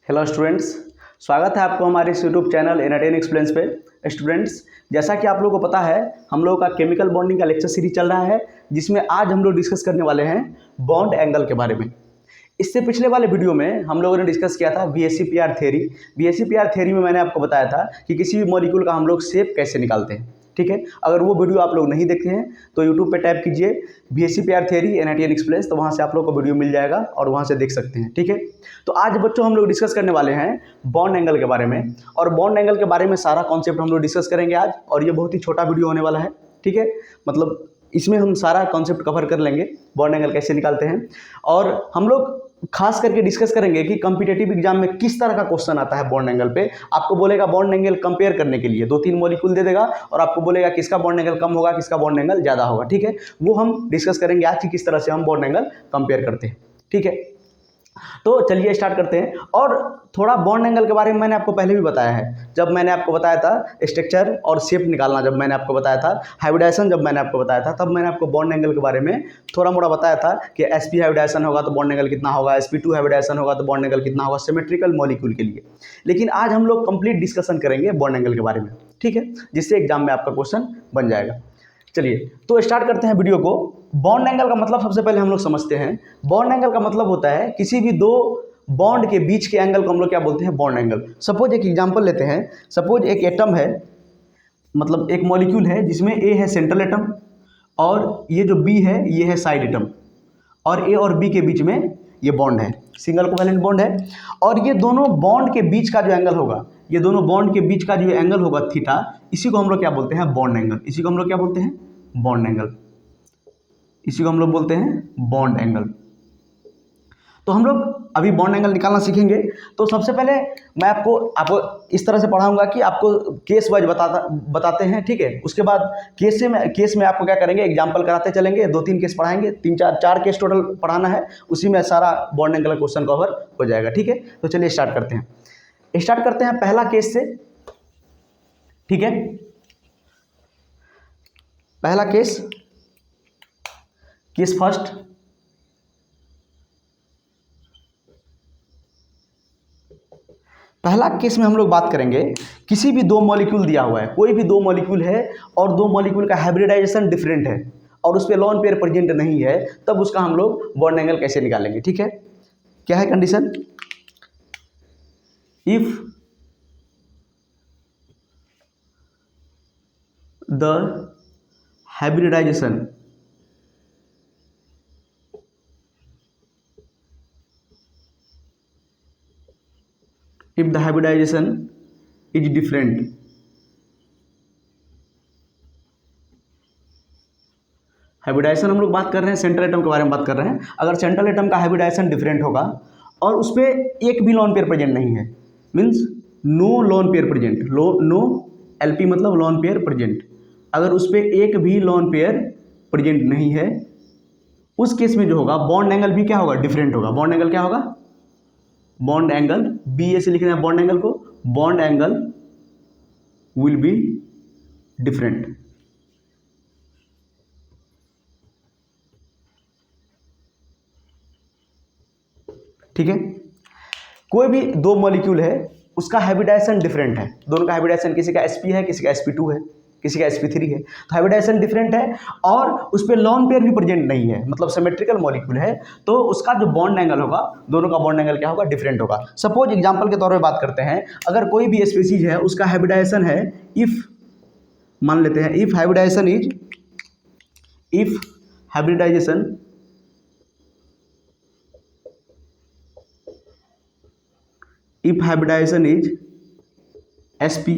Hello students, स्वागत है आपको हमारे इस यूट्यूब चैनल एनर्टेन एक्सप्लेन्स पे। स्टूडेंट्स, जैसा कि आप लोगों को पता है, हम लोगों का केमिकल बॉन्डिंग का लेक्चर सीरीज चल रहा है, जिसमें आज हम लोग डिस्कस करने वाले हैं बॉन्ड एंगल के बारे में। इससे पिछले वाले वीडियो में हम लोगों ने डिस्कस किया था VSEPR थ्योरी। VSEPR थ्योरी में मैंने आपको बताया था कि किसी भी मॉलिक्यूल का हम लोग शेप कैसे निकालते हैं। ठीक है, अगर वो वीडियो आप लोग नहीं देखे हैं तो यूट्यूब पे टाइप कीजिए VSEPR थ्योरी एनर्टेन एक्सप्लेन्स, तो वहाँ से आप लोग को वीडियो मिल जाएगा और वहाँ से देख सकते हैं। ठीक है, तो आज बच्चों हम लोग डिस्कस करने वाले हैं बॉन्ड एंगल के बारे में, और बॉन्ड एंगल के बारे में सारा कॉन्सेप्ट हम लोग डिस्कस करेंगे आज, और ये बहुत ही छोटा वीडियो होने वाला है। ठीक है, मतलब इसमें हम सारा कॉन्सेप्ट कवर कर लेंगे, बॉन्ड एंगल कैसे निकालते हैं, और हम लोग खास करके डिस्कस करेंगे कि कॉम्पिटिटिव एग्जाम में किस तरह का क्वेश्चन आता है बॉन्ड एंगल पे। आपको बोलेगा बॉन्ड एंगल कंपेयर करने के लिए, 2-3 मॉलिक्यूल दे देगा और आपको बोलेगा किसका बॉन्ड एंगल कम होगा, किसका बॉन्ड एंगल ज़्यादा होगा। ठीक है, वो हम डिस्कस करेंगे आज कि किस तरह से हम बॉन्ड एंगल कंपेयर करते हैं। ठीक है, तो चलिए स्टार्ट करते हैं। और थोड़ा बॉन्ड एंगल के बारे में मैंने आपको पहले भी बताया है, जब मैंने आपको बताया था स्ट्रक्चर और शेप निकालना, जब मैंने आपको बताया था हाइब्रिडाइजेशन, जब मैंने आपको बताया था, तब मैंने आपको बॉन्ड एंगल के बारे में थोड़ा मोड़ा बताया था कि sp हाइब्रिडाइजेशन होगा तो बॉन्ड एंगल कितना होगा, sp2 हाइब्रिडाइजेशन होगा तो बॉन्ड एंगल कितना होगा सिमेट्रिकल मॉलिक्यूल के लिए। लेकिन आज हम लोग कंप्लीट डिस्कशन करेंगे बॉन्ड एंगल के बारे में। ठीक है, जिससे एग्जाम में आपका क्वेश्चन बन जाएगा। चलिए तो स्टार्ट करते हैं वीडियो को। बॉन्ड एंगल का मतलब सबसे पहले हम लोग समझते हैं। बॉन्ड एंगल का मतलब होता है किसी भी दो बॉन्ड के बीच के एंगल को हम लोग क्या बोलते हैं, बॉन्ड एंगल। सपोज एक एग्जांपल लेते हैं, सपोज एक एटम है, मतलब एक मॉलिक्यूल है जिसमें ए है सेंट्रल एटम और ये जो बी है ये है साइड एटम, और ए और बी के बीच में ये बॉन्ड है, सिंगल कोवैलेंट बॉन्ड है। और ये दोनों बॉन्ड के बीच का जो एंगल होगा, ये दोनों बॉन्ड के बीच का जो एंगल होगा थीटा, इसी को हम लोग क्या बोलते हैं, बॉन्ड एंगल। इसी को हम लोग क्या बोलते हैं, बॉन्ड एंगल। इसी को हम लोग बोलते हैं बॉन्ड एंगल। तो हम लोग अभी बॉन्ड एंगल निकालना सीखेंगे। तो सबसे पहले मैं आपको इस तरह से पढ़ाऊंगा कि आपको केस वाइज बताते हैं। ठीक है, उसके बाद केस में आपको क्या करेंगे, एग्जांपल कराते चलेंगे, 2-3 केस पढ़ाएंगे, 3-4 केस टोटल पढ़ाना है, उसी में सारा बॉन्ड एंगल का क्वेश्चन कवर हो जाएगा। ठीक है, तो चलिए स्टार्ट करते हैं पहला केस से। ठीक है, पहला केस फर्स्ट। पहला केस में हम लोग बात करेंगे, किसी भी दो मॉलिक्यूल दिया हुआ है, कोई भी दो मॉलिक्यूल है और दो मॉलिक्यूल का हाइब्रिडाइजेशन डिफरेंट है और उस पर लोन पेयर प्रेजेंट नहीं है, तब उसका हम लोग बॉन्ड एंगल कैसे निकालेंगे। ठीक है, क्या है condition, if the hybridization if the hybridization is different, hybridization हम लोग बात कर रहे हैं, सेंट्रल एटम के बारे में बात कर रहे हैं। अगर सेंट्रल एटम का हाइब्रिडाइजेशन डिफरेंट होगा और उस पर एक भी लोन पेयर प्रेजेंट नहीं है, means no lone pair present, no LP मतलब लोन पेयर प्रेजेंट, अगर उस पर एक भी लोन पेयर प्रेजेंट नहीं है, उस केस में जो होगा बॉन्ड एंगल भी क्या होगा, डिफरेंट होगा। बॉन्ड एंगल क्या होगा, बॉन्ड एंगल, BA से लिखना है बॉन्ड एंगल को, bond angle will be different. ठीक है, कोई भी दो मॉलिक्यूल है उसका हाइब्रिडाइजेशन डिफरेंट है, दोनों का हाइब्रिडाइजेशन, किसी का sp है, किसी का sp2 है, किसी का sp3 है, तो हाइब्रिडाइजेशन डिफरेंट है और उस पर लोन पेयर भी प्रेजेंट नहीं है, मतलब सिमेट्रिकल मॉलिक्यूल है, तो उसका जो बॉन्ड एंगल होगा, दोनों का बॉन्ड एंगल क्या होगा, डिफरेंट होगा। सपोज एग्जांपल के तौर पे बात करते हैं, अगर कोई भी स्पीसीज है उसका हाइब्रिडाइजेशन है, इफ मान लेते हैं इफ हाइब्रिडाइजेशन इज sp,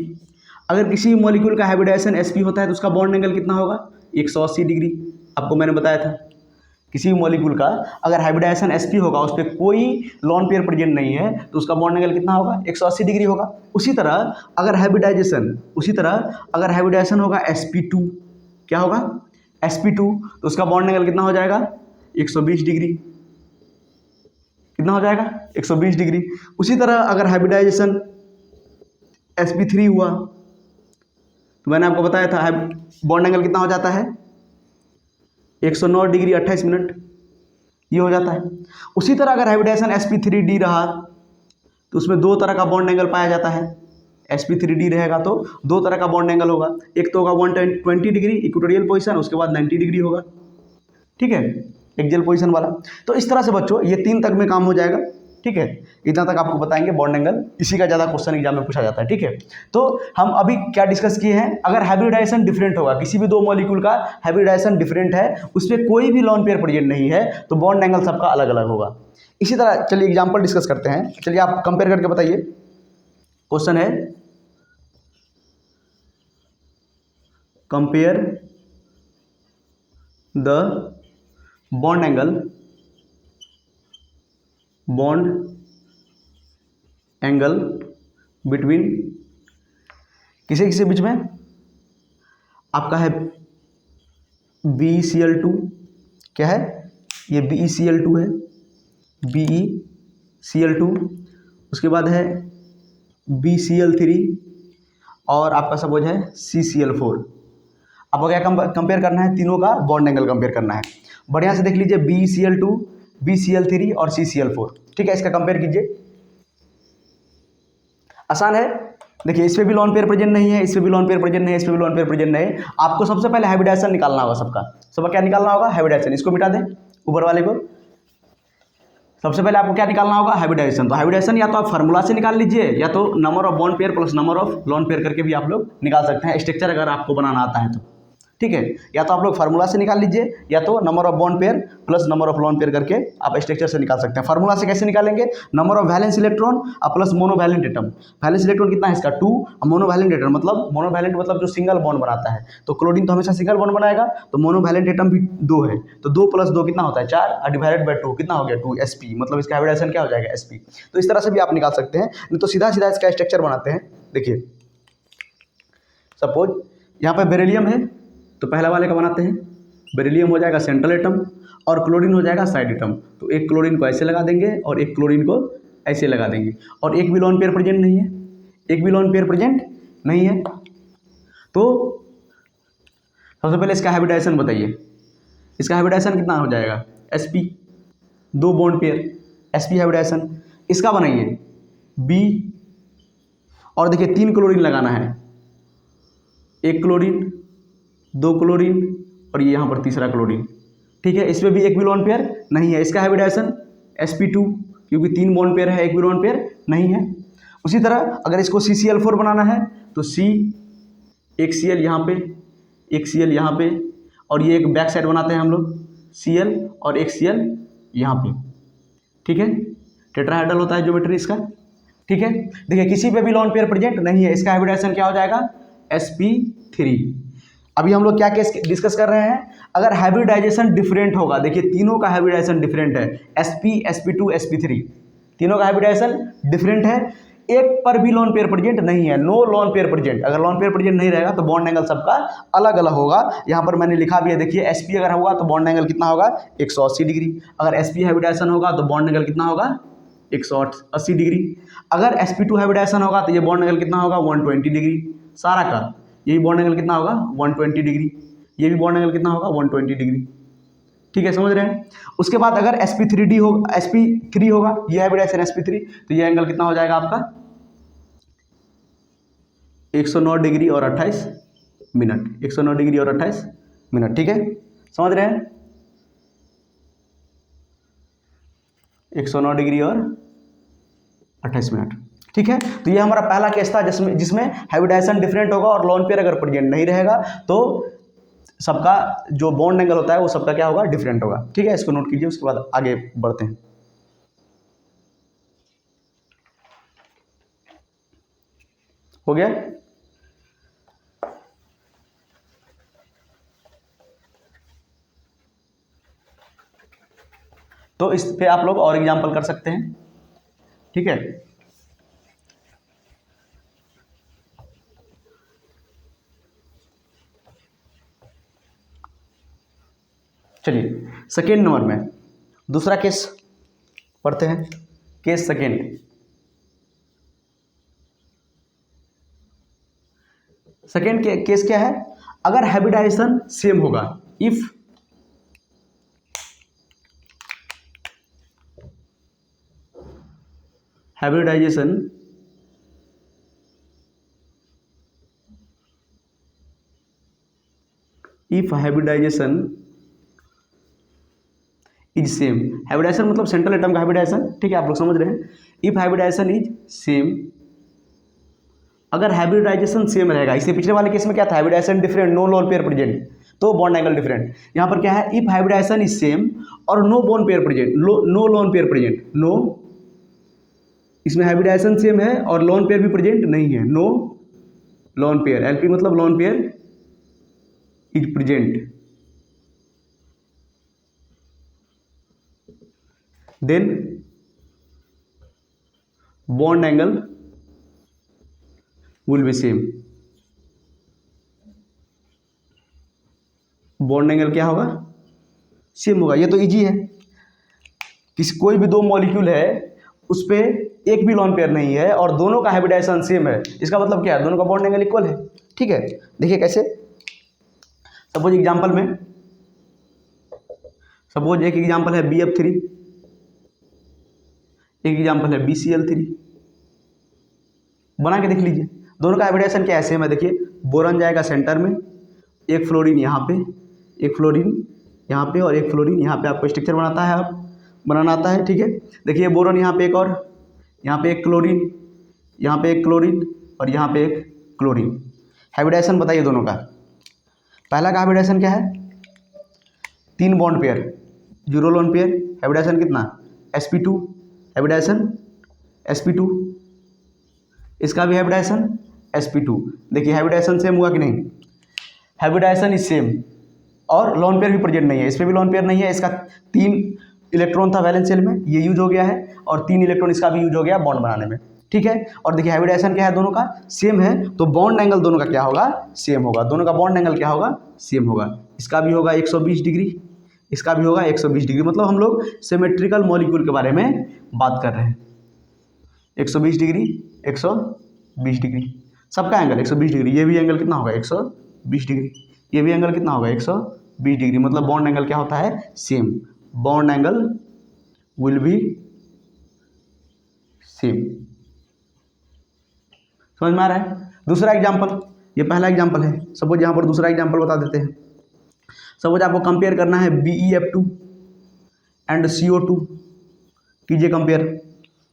अगर किसी मॉलिक्यूल का हाइब्रिडाइजेशन sp होता है तो उसका बॉन्ड एंगल कितना होगा, 180 डिग्री। आपको मैंने बताया था किसी भी मॉलिक्यूल का अगर हाइब्रिडाइजेशन sp होगा, उस पर कोई लोन पेयर प्रेजेंट नहीं है, तो उसका बॉन्ड एंगल कितना होगा, 180 डिग्री होगा। उसी तरह अगर हाइब्रिडाइजेशन होगा sp2, क्या होगा, sp2, तो उसका बॉन्ड एंगल कितना हो जाएगा, 120 डिग्री। कितना हो जाएगा, 120 डिग्री। उसी तरह अगर हाइब्रिडाइजेशन sp3 हुआ तो मैंने आपको बताया था बॉन्ड एंगल कितना हो जाता है, 109 डिग्री 28 मिनट, ये हो जाता है। उसी तरह अगर हाइब्रिडाइजेशन sp3d रहा तो उसमें दो तरह का बॉन्ड एंगल पाया जाता है। sp3d रहेगा तो दो तरह का बॉन्ड एंगल होगा, एक तो होगा 120 डिग्री इक्वेटोरियल पोजीशन, उसके बाद 90 डिग्री होगा, ठीक है, एक्सियल पोजीशन वाला। तो इस तरह से बच्चों ये 3 तक में काम हो जाएगा, ठीक है। इतना तक आपको बताएंगे बॉन्ड एंगल, इसी का ज़्यादा क्वेश्चन एग्जाम में पूछा जाता है, ठीक है। तो हम अभी क्या डिस्कस किए हैं, अगर हाइब्रिडाइजेशन डिफरेंट होगा, किसी भी दो मॉलिक्यूल का हाइब्रिडाइजेशन डिफरेंट है, उसमें कोई भी लोन पेयर प्रेजेंट नहीं है, तो बॉन्ड एंगल सबका अलग अलग होगा। इसी तरह चलिए एग्जाम्पल डिस्कस करते हैं। चलिए आप कंपेयर करके बताइए। क्वेश्चन है compare the bond angle between किसी किसी बीच में आपका है BeCl2, क्या है ये BeCl2 है, BeCl2, उसके बाद है BeCl3 और आपका सपोज है CCl4। आपको क्या कंपेयर करना है, तीनों का बॉन्ड एंगल कंपेयर करना है। बढ़िया से देख लीजिए BeCl2, BeCl3 और CCl4, ठीक है। इसका कंपेयर कीजिए, आसान है। देखिए इस पे भी लोन पेयर प्रेजेंट नहीं है, इस पे भी लोन पेयर प्रेजेंट नहीं है, इस पे भी लोन पेयर प्रेजेंट नहीं है। आपको सबसे पहले हाइब्रिडाइजेशन निकालना होगा, सबका क्या निकालना होगा, हाइब्रिडाइजेशन। इसको मिटा दें ऊपर वाले को। सबसे पहले आपको क्या निकालना होगा, हाइब्रिडाइजेशन। तो हाइब्रिडाइजेशन या तो आप फार्मूला से निकाल लीजिए, या तो number of bond pair plus number of lone pair करके भी आप लोग निकाल सकते हैं, स्ट्रक्चर अगर आपको बनाना आता है तो, ठीक है। या तो आप लोग फार्मूला से निकाल लीजिए, या तो number of bond pair plus number of lone pair करके आप स्ट्रक्चर से निकाल सकते हैं। फार्मूला से कैसे निकालेंगे, नंबर ऑफ वैलेंस इलेक्ट्रॉन और plus monovalent atom. Valence electron कितना है इसका 2, और मोनोवैलेंट एटम मतलब मोनोवैलेंट मतलब जो सिंगल बॉन्ड बनाता है, तो क्लोरीन तो हमेशा सिंगल बॉन्ड बनाएगा, तो मोनोवैलेंट एटम भी 2 है, तो 2 + 2 कितना होता है 4, और डिवाइडेड बाय 2 कितना हो गया 2 sp, मतलब इसका हाइब्रिडाइजेशन क्या हो जाएगा sp। तो इस तरह से भी आप निकाल सकते हैं, नहीं तो सीधा सीधा इसका स्ट्रक्चर बनाते हैं। देखिए सपोज यहाँ पे बेरिलियम है, तो पहला वाले का बनाते हैं, बेरिलियम हो जाएगा सेंट्रल एटम और क्लोरीन हो जाएगा साइड एटम। तो एक क्लोरीन को ऐसे लगा देंगे और एक क्लोरीन को ऐसे लगा देंगे, और एक भी लोन पेयर प्रेजेंट नहीं है, एक भी लोन पेयर प्रेजेंट नहीं है। तो सबसे पहले इसका हाइब्रिडाइजेशन बताइए, इसका हाइब्रिडाइजेशन कितना हो जाएगा sp, 2 bond pair sp hybridization. इसका बनाइए b, और देखिए 3 क्लोरीन लगाना है, एक क्लोरीन, 2 क्लोरीन और ये यहाँ पर तीसरा क्लोरीन, ठीक है। इसमें भी एक भी लोन पेयर नहीं है, इसका हाइब्रिडाइजेशन sp2, क्योंकि 3 बॉन्ड पेयर है, एक भी लोन पेयर नहीं है। उसी तरह अगर इसको CCl4 बनाना है तो C, एक Cl यहाँ पे, एक Cl यहाँ पे, और ये एक बैक साइड बनाते हैं हम लोग Cl और एक Cl यहाँ पे, ठीक है। टेट्राहेड्रल होता है ज्योमेट्री इसका, ठीक है। देखिए किसी पे भी लोन पेयर प्रेजेंट नहीं है, इसका हाइब्रिडाइजेशन क्या हो जाएगा sp3। अभी हम लोग क्या केस डिस्कस कर रहे हैं, अगर हाइब्रिडाइजेशन डिफरेंट होगा, देखिए तीनों का हाइब्रिडाइजेशन डिफरेंट है, sp, sp2, sp3, तीनों का हाइब्रिडाइजेशन डिफरेंट है, एक पर भी लोन पेयर प्रेजेंट नहीं है, नो लोन पेयर प्रेजेंट। अगर लोन पेयर प्रेजेंट नहीं रहेगा तो बॉन्ड एंगल सबका अलग अलग होगा। यहाँ पर मैंने लिखा भी है, देखिए sp अगर होगा तो बॉन्ड एंगल कितना होगा 180 डिग्री, अगर sp हाइब्रिडाइजेशन होगा तो बॉन्ड एंगल कितना होगा 180 डिग्री, अगर sp2 हाइब्रिडाइजेशन होगा तो ये बॉन्ड एंगल कितना होगा 120 डिग्री, सारा का यही बॉन्ड एंगल कितना होगा 120 डिग्री, ये भी बॉन्ड एंगल कितना होगा 120 डिग्री, ठीक है, समझ रहे हैं। उसके बाद अगर sp3d होगा, sp3 होगा, ये हाइब्रिडाइजेशन sp3, तो ये एंगल कितना हो जाएगा आपका 109 डिग्री और 28 मिनट, 109 डिग्री और 28 मिनट, ठीक है, समझ रहे हैं। 109 डिग्री और 28 मिनट, ठीक है। तो ये हमारा पहला केस था जिसमें हाइब्रिडाइजेशन डिफरेंट होगा और लोन पेयर अगर प्रेजेंट नहीं रहेगा तो सबका जो बॉन्ड एंगल होता है वो सबका क्या होगा डिफरेंट होगा, ठीक है। इसको नोट कीजिए, उसके बाद आगे बढ़ते हैं। हो गया। तो इस पे आप लोग और एग्जांपल कर सकते हैं, ठीक है। चलिए सेकेंड नंबर में दूसरा केस पढ़ते हैं, केस सेकेंड। सेकेंड केस क्या है, अगर हाइब्रिडाइजेशन सेम होगा, if hybridization if hybridization is same, hybridization मतलब सेंट्रल एटम का हाइब्रिडाइजेशन, ठीक है, आप लोग समझ रहे हैं। इफ हाइब्रिडाइजेशन इज सेम, अगर हाइब्रिडाइजेशन सेम रहेगा, इससे पिछले वाले केस में क्या था, hybridization different, no lone pair present, तो बॉन्ड एंगल डिफरेंट। यहाँ पर क्या है, इफ हाइब्रिडाइजेशन इज सेम और no bond pair present, no lone pair present, no, इसमें हाइब्रिडाइजेशन सेम है और लोन पेयर भी प्रेजेंट नहीं है, नो लोन पेयर, एलपी मतलब lone pair is present, then bond angle will be same. Bond angle क्या होगा, सेम होगा। ये तो इजी है, किसी कोई भी दो मॉलिक्यूल है उस पे एक भी लोन पेयर नहीं है और दोनों का हाइब्रिडाइजेशन सेम है, इसका मतलब क्या है, दोनों का बॉन्ड एंगल इक्वल है, ठीक है। देखिए कैसे, सपोज एग्जांपल में, सपोज एक एग्जांपल है BF3, एक एग्जांपल है BCl3, बना के देख लीजिए, दोनों का हाइब्रिडाइजेशन क्या है, सेम है। देखिए बोरॉन जाएगा सेंटर में, एक फ्लोरीन यहाँ पे, एक फ्लोरीन यहाँ पे और एक फ्लोरीन यहाँ पे, आपको स्ट्रक्चर बनाना आता है, ठीक है। देखिए बोरॉन यहाँ पे एक और, यहाँ पे एक क्लोरीन, यहाँ पे एक क्लोरीन और यहाँ पे एक क्लोरीन। हाइब्रिडाइजेशन बताइए दोनों का। पहला का हाइब्रिडाइजेशन क्या है, 3 bond pair, 0 lone pair, hybridization कितना, sp2, हाइब्रिडाइजेशन sp2, इसका भी हाइब्रिडाइजेशन sp2। देखिए हाइब्रिडाइजेशन सेम हुआ कि नहीं, हाइब्रिडाइजेशन इज सेम और लोन पेयर भी प्रेजेंट नहीं है, इसमें भी लोन पेयर नहीं है, इसका 3 इलेक्ट्रॉन था वैलेंस शेल में, ये यूज हो गया है और 3 इलेक्ट्रॉन इसका भी यूज हो गया बॉन्ड बनाने में, ठीक है। और देखिए हाइब्रिडाइजेशन क्या है, दोनों का सेम है, तो बॉन्ड एंगल दोनों का क्या होगा, सेम होगा, दोनों का बॉन्ड एंगल क्या होगा, सेम होगा। इसका भी होगा 120 डिग्री, इसका भी होगा 120 डिग्री, मतलब हम लोग सिमेट्रिकल मॉलिक्यूल के बारे में बात कर रहे हैं। 120 डिग्री, 120 डिग्री, सबका एंगल 120 डिग्री, ये भी एंगल कितना होगा 120 डिग्री, ये भी एंगल कितना होगा 120 डिग्री, मतलब बॉन्ड एंगल क्या होता है, same, bond angle will be same. समझ में आ रहा है। दूसरा एग्जांपल, ये पहला एग्जांपल है, सपोज यहाँ पर दूसरा एग्जांपल बता देते हैं। सपोज आपको कंपेयर करना है BeF2 एंड CO2, कीजिए कंपेयर,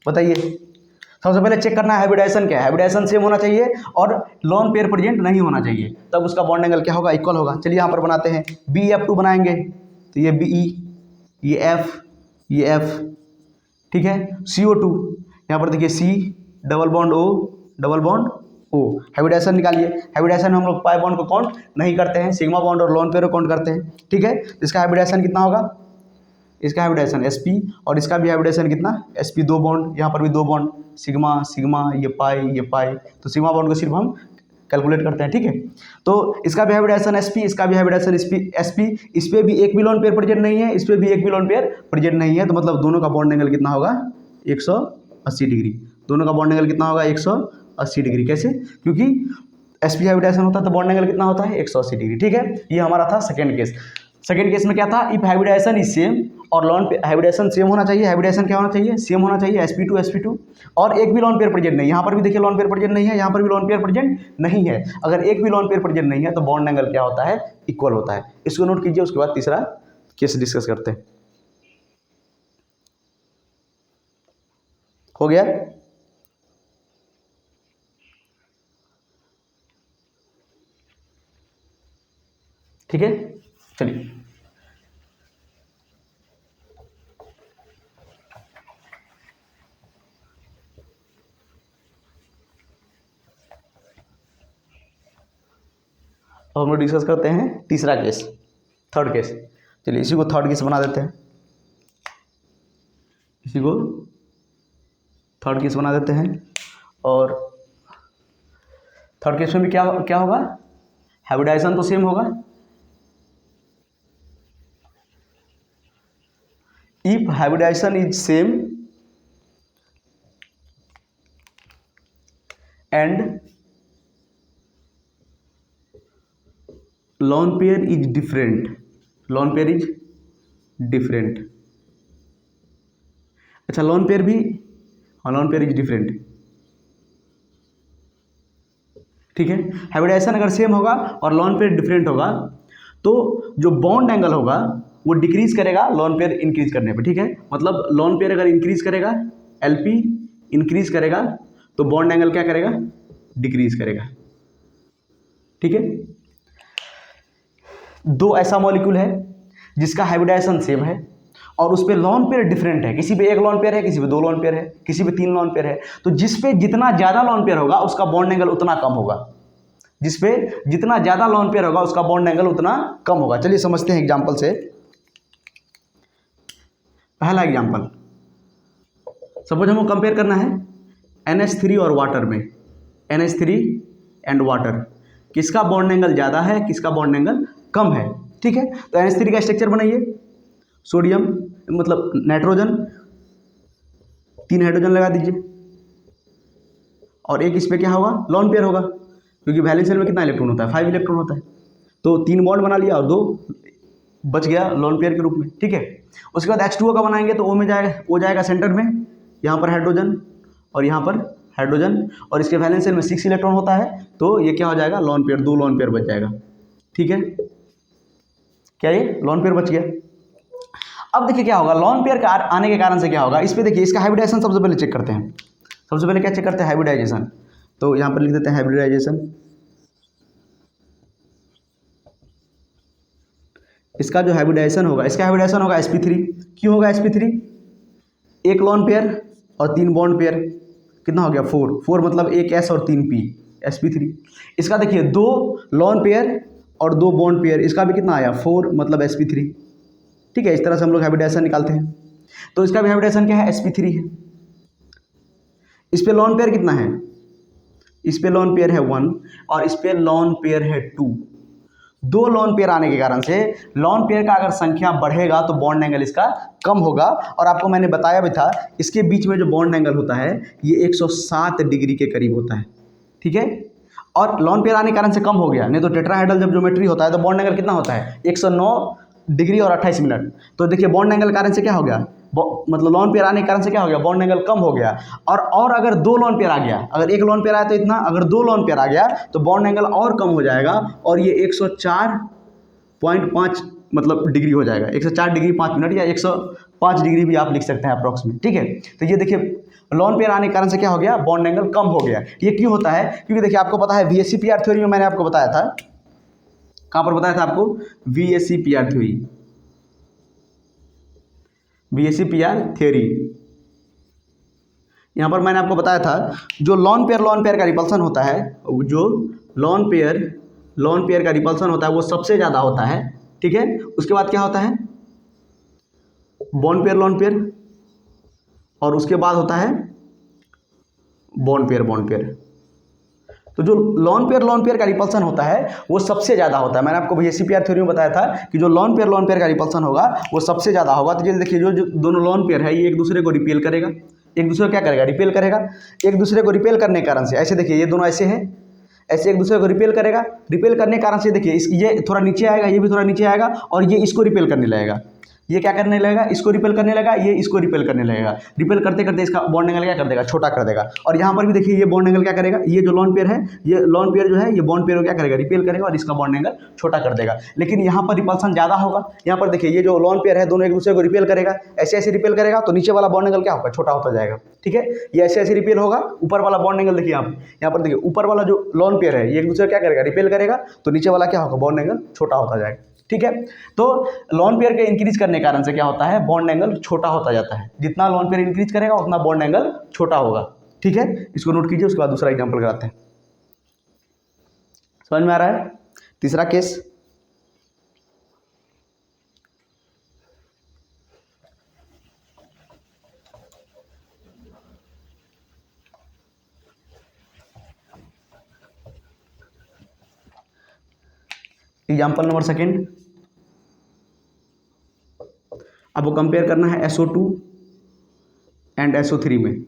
बताइए। सबसे पहले चेक करना है हाइब्रिडाइजेशन क्या है, हाइब्रिडाइजेशन सेम होना चाहिए और लोन पेयर प्रेजेंट नहीं होना चाहिए, तब उसका बॉन्ड एंगल क्या होगा, इक्वल होगा। चलिए यहाँ पर बनाते हैं, BeF2 बनाएंगे तो ये BE, ये F, ये F, ठीक है। CO2 यहाँ पर देखिए C double bond O double bond O, hybridization निकालिए। हाइब्रिडाइजेशन हम लोग पाई बॉन्ड को काउंट नहीं करते हैं, सिग्मा बॉन्ड और लोन पेयर को काउंट करते हैं, ठीक है। इसका हाइब्रिडाइजेशन कितना होगा, इसका हाइब्रिडाइजेशन sp और इसका भी हाइब्रिडाइजेशन कितना, sp 2 बॉन्ड, यहाँ पर भी 2 बॉन्ड, सिग्मा सिग्मा, ये पाई, तो सिग्मा बॉन्ड को सिर्फ हम कैलकुलेट करते हैं, ठीक है। तो इसका भी हाइब्रिडाइजेशन sp, इसका भी हाइब्रिडाइजेशन sp, इस पर भी एक भी लोन पेयर प्रेजेंट नहीं है, इस पर भी एक भी लोन पेयर प्रेजेंट नहीं है, तो मतलब दोनों का बॉन्ड एंगल कितना होगा 180 डिग्री, दोनों का बॉन्ड एंगल कितना होगा 180 डिग्री। कैसे, क्योंकि sp हाइब्रिडाइजेशन होता है तो बॉन्ड एंगल कितना होता है 180 डिग्री, ठीक है। ये हमारा था सेकेंड केस। सेकेंड केस में क्या था, इफ हाइब्रिडाइजेशन इज सेम और लोन हाइब्रिडाइजेशन सेम होना चाहिए, हाइब्रिडाइजेशन क्या होना चाहिए, सेम होना चाहिए, sp2 और एक भी लोन पेयर प्रेजेंट नहीं, यहाँ पर भी देखिए लोन पेयर प्रेजेंट नहीं है, यहाँ पर भी लोन पेयर प्रेजेंट नहीं है। अगर एक भी लोन पेयर प्रेजेंट नहीं है तो बॉन्ड एंगल क्या होता है, इक्वल होता है। इसको नोट कीजिए, उसके बाद तीसरा केस डिस्कस करते हैं। हो गया, ठीक है। चलिए अब हम लोग डिस्कस करते हैं तीसरा केस, थर्ड केस। चलिए इसी को थर्ड केस बना देते हैं, इसी को थर्ड केस बना देते हैं। और थर्ड केस में भी क्या क्या होगा, हाइब्रिडाइजेशन तो सेम होगा। If hybridization is same and lone pair is different, lone pair is different. अच्छा लोन पेयर भी और लोन पेयर इज डिफरेंट। ठीक है, हाइब्रिडाइजेशन अगर सेम होगा और लोन पेयर डिफरेंट होगा तो जो बॉन्ड एंगल होगा वो डिक्रीज करेगा लोन पेयर इंक्रीज करने पे। ठीक है, मतलब लोन पेयर अगर इंक्रीज करेगा, एलपी इंक्रीज करेगा, तो बॉन्ड एंगल क्या करेगा, डिक्रीज करेगा। ठीक है, दो ऐसा मॉलिक्यूल है जिसका हाइब्रिडाइजेशन सेम है और उस पर लोन पेयर डिफरेंट है, किसी पे एक लोन पेयर है, किसी पे दो लोन पेयर है, किसी पे तीन लोन पेयर है, तो जिस पे जितना ज्यादा लोन पेयर होगा उसका बॉन्ड एंगल उतना कम होगा, जिस पे जितना ज्यादा लोन पेयर होगा उसका बॉन्ड एंगल उतना कम होगा। चलिए समझते हैं एग्जांपल से। पहला एग्जांपल, सपोज हमको कंपेयर करना है NH3 और वाटर में, NH3 एंड वाटर, किसका बॉन्ड एंगल ज़्यादा है, किसका बॉन्ड एंगल कम है। ठीक है, तो NH3 का स्ट्रक्चर बनाइए, सोडियम मतलब नाइट्रोजन, 3 हाइड्रोजन लगा दीजिए और एक इस पर क्या होगा, लोन पेयर होगा, क्योंकि वैलेंस शेल में कितना इलेक्ट्रॉन होता है, 5 इलेक्ट्रॉन होता है, तो 3 बॉन्ड बना लिया और 2 बच गया लोन पेयर के रूप में। ठीक है, उसके बाद H2O का बनाएंगे तो O में जाएगा, O जाएगा सेंटर में, यहाँ पर हाइड्रोजन और यहाँ पर हाइड्रोजन, और इसके वैलेंस शेल में 6 इलेक्ट्रॉन होता है, तो ये क्या हो जाएगा, लोन पेयर, 2 लोन पेयर बच जाएगा। ठीक है, क्या ये लोन पेयर बच गया। अब देखिए क्या होगा, लोन पेयर का आने के कारण से क्या होगा, इस पे देखिए इसका हाइब्रिडाइजेशन सबसे पहले चेक करते हैं। सबसे पहले क्या चेक करते हैं, हाइब्रिडाइजेशन, तो यहाँ पर लिख देते हैं हाइब्रिडाइजेशन। इसका जो हाइब्रिडाइजेशन होगा, इसका हाइब्रिडाइजेशन होगा sp3। क्यों होगा sp3, एक लोन पेयर और 3 बॉन्ड पेयर, कितना हो गया 4 मतलब एक S और 3 P, sp3। इसका देखिए 2 लोन पेयर और 2 बॉन्ड पेयर, इसका भी कितना आया 4 मतलब sp3। ठीक है, इस तरह से हम लोग हाइब्रिडाइजेशन निकालते हैं। तो इसका भी हाइब्रिडाइजेशन क्या है, sp3 है। इस पे लोन पेयर कितना है, इस पे लोन पेयर है 1 और इस पे लोन पेयर है 2। 2 लोन पेयर आने के कारण से लोन पेयर का अगर संख्या बढ़ेगा तो बॉन्ड एंगल इसका कम होगा। और आपको मैंने बताया भी था, इसके बीच में जो बॉन्ड एंगल होता है ये 107 डिग्री के करीब होता है। ठीक है, और लोन पेयर आने के कारण से कम हो गया, नहीं तो टेट्राहेड्रल जब ज्योमेट्री होता है तो बॉन्ड एंगल कितना होता है, 109 डिग्री और 28 मिनट। तो देखिए बॉन्ड एंगल कारण से क्या हो गया, मतलब लोन पेयर आने के कारण से क्या हो गया, बॉन्ड एंगल कम हो गया। और अगर 2 लोन पेयर आ गया, अगर एक लोन पेयर आया तो इतना, अगर 2 लोन पेयर आ गया तो बॉन्ड एंगल और कम हो जाएगा और ये 104.5 मतलब डिग्री हो जाएगा, 104 डिग्री 5 मिनट या 105 डिग्री भी आप लिख सकते हैं अप्रॉक्सीमेट। ठीक है, तो ये देखिए लोन पेयर आने के कारण से क्या हो गया, बॉन्ड एंगल कम हो गया। ये क्यों होता है, क्योंकि देखिए आपको पता है VSEPR थ्योरी में मैंने आपको बताया था, कहाँ पर बताया था आपको, VSEPR थ्योरी, VSEPR थ्योरी, यहाँ पर मैंने आपको बताया था जो लोन पेयर का रिपल्सन होता है, जो लोन पेयर का रिपल्सन होता है वो सबसे ज़्यादा होता है। ठीक है, उसके बाद क्या होता है, बॉन्ड पेयर, और उसके बाद होता है बॉन्ड पेयर। तो जो लोन पेयर का रिपल्सन होता है वो सबसे ज़्यादा होता है। मैंने आपको VSEPR थ्योरी में बताया था कि जो लोन पेयर का रिपल्सन होगा वो सबसे ज़्यादा होगा। तो ये देखिए जो दोनों लोन पेयर है ये एक दूसरे को रिपेल करेगा, एक दूसरे को क्या करेगा, रिपेल करेगा। एक दूसरे को रिपेल करने के कारण से ऐसे देखिए ये दोनों ऐसे हैं, ऐसे एक दूसरे को रिपेल करेगा। रिपेल करने के कारण से देखिए ये थोड़ा नीचे आएगा, ये भी थोड़ा नीचे आएगा और ये इसको रिपेल करने लगेगा, ये क्या करने लगेगा, इसको रिपेल करने लगेगा, ये इसको रिपेल करने लगेगा। रिपेल करते करते इसका बॉन्ड एंगल क्या कर देगा, छोटा कर देगा। और यहाँ पर भी देखिए ये बॉन्ड एंगल क्या करेगा, ये जो लोन पेयर है, ये लोन पेयर जो है ये बॉन्ड पेयर को क्या करेगा, रिपेल करेगा और इसका बॉन्ड एंगल छोटा कर देगा। लेकिन यहाँ पर रिपल्सन ज़्यादा होगा। यहाँ पर देखिए ये जो लोन पेयर है दोनों एक दूसरे को रिपेल करेगा, ऐसे ऐसे रिपेल करेगा तो नीचे वाला बॉन्ड एंगल क्या होगा, छोटा होता जाएगा। ठीक है, ये ऐसे ऐसे रिपेल होगा, ऊपर वाला बॉन्ड एंगल देखिए आप यहाँ पर देखिए ऊपर वाला जो लोन पेयर है ये एक दूसरे क्या करेगा, रिपेल करेगा, तो नीचे वाला क्या होगा, बॉन्ड एंगल छोटा होता जाएगा। ठीक है, तो लोन पेयर के इंक्रीज करने के कारण से क्या होता है, बॉन्ड एंगल छोटा होता जाता है। जितना लोन पेयर इंक्रीज करेगा उतना बॉन्ड एंगल छोटा होगा। ठीक है, इसको नोट कीजिए, उसके बाद दूसरा एग्जांपल कराते हैं। समझ में आ रहा है। तीसरा केस, एग्जाम्पल नंबर सेकेंड, आपको कंपेयर करना है SO2 एंड SO3 में,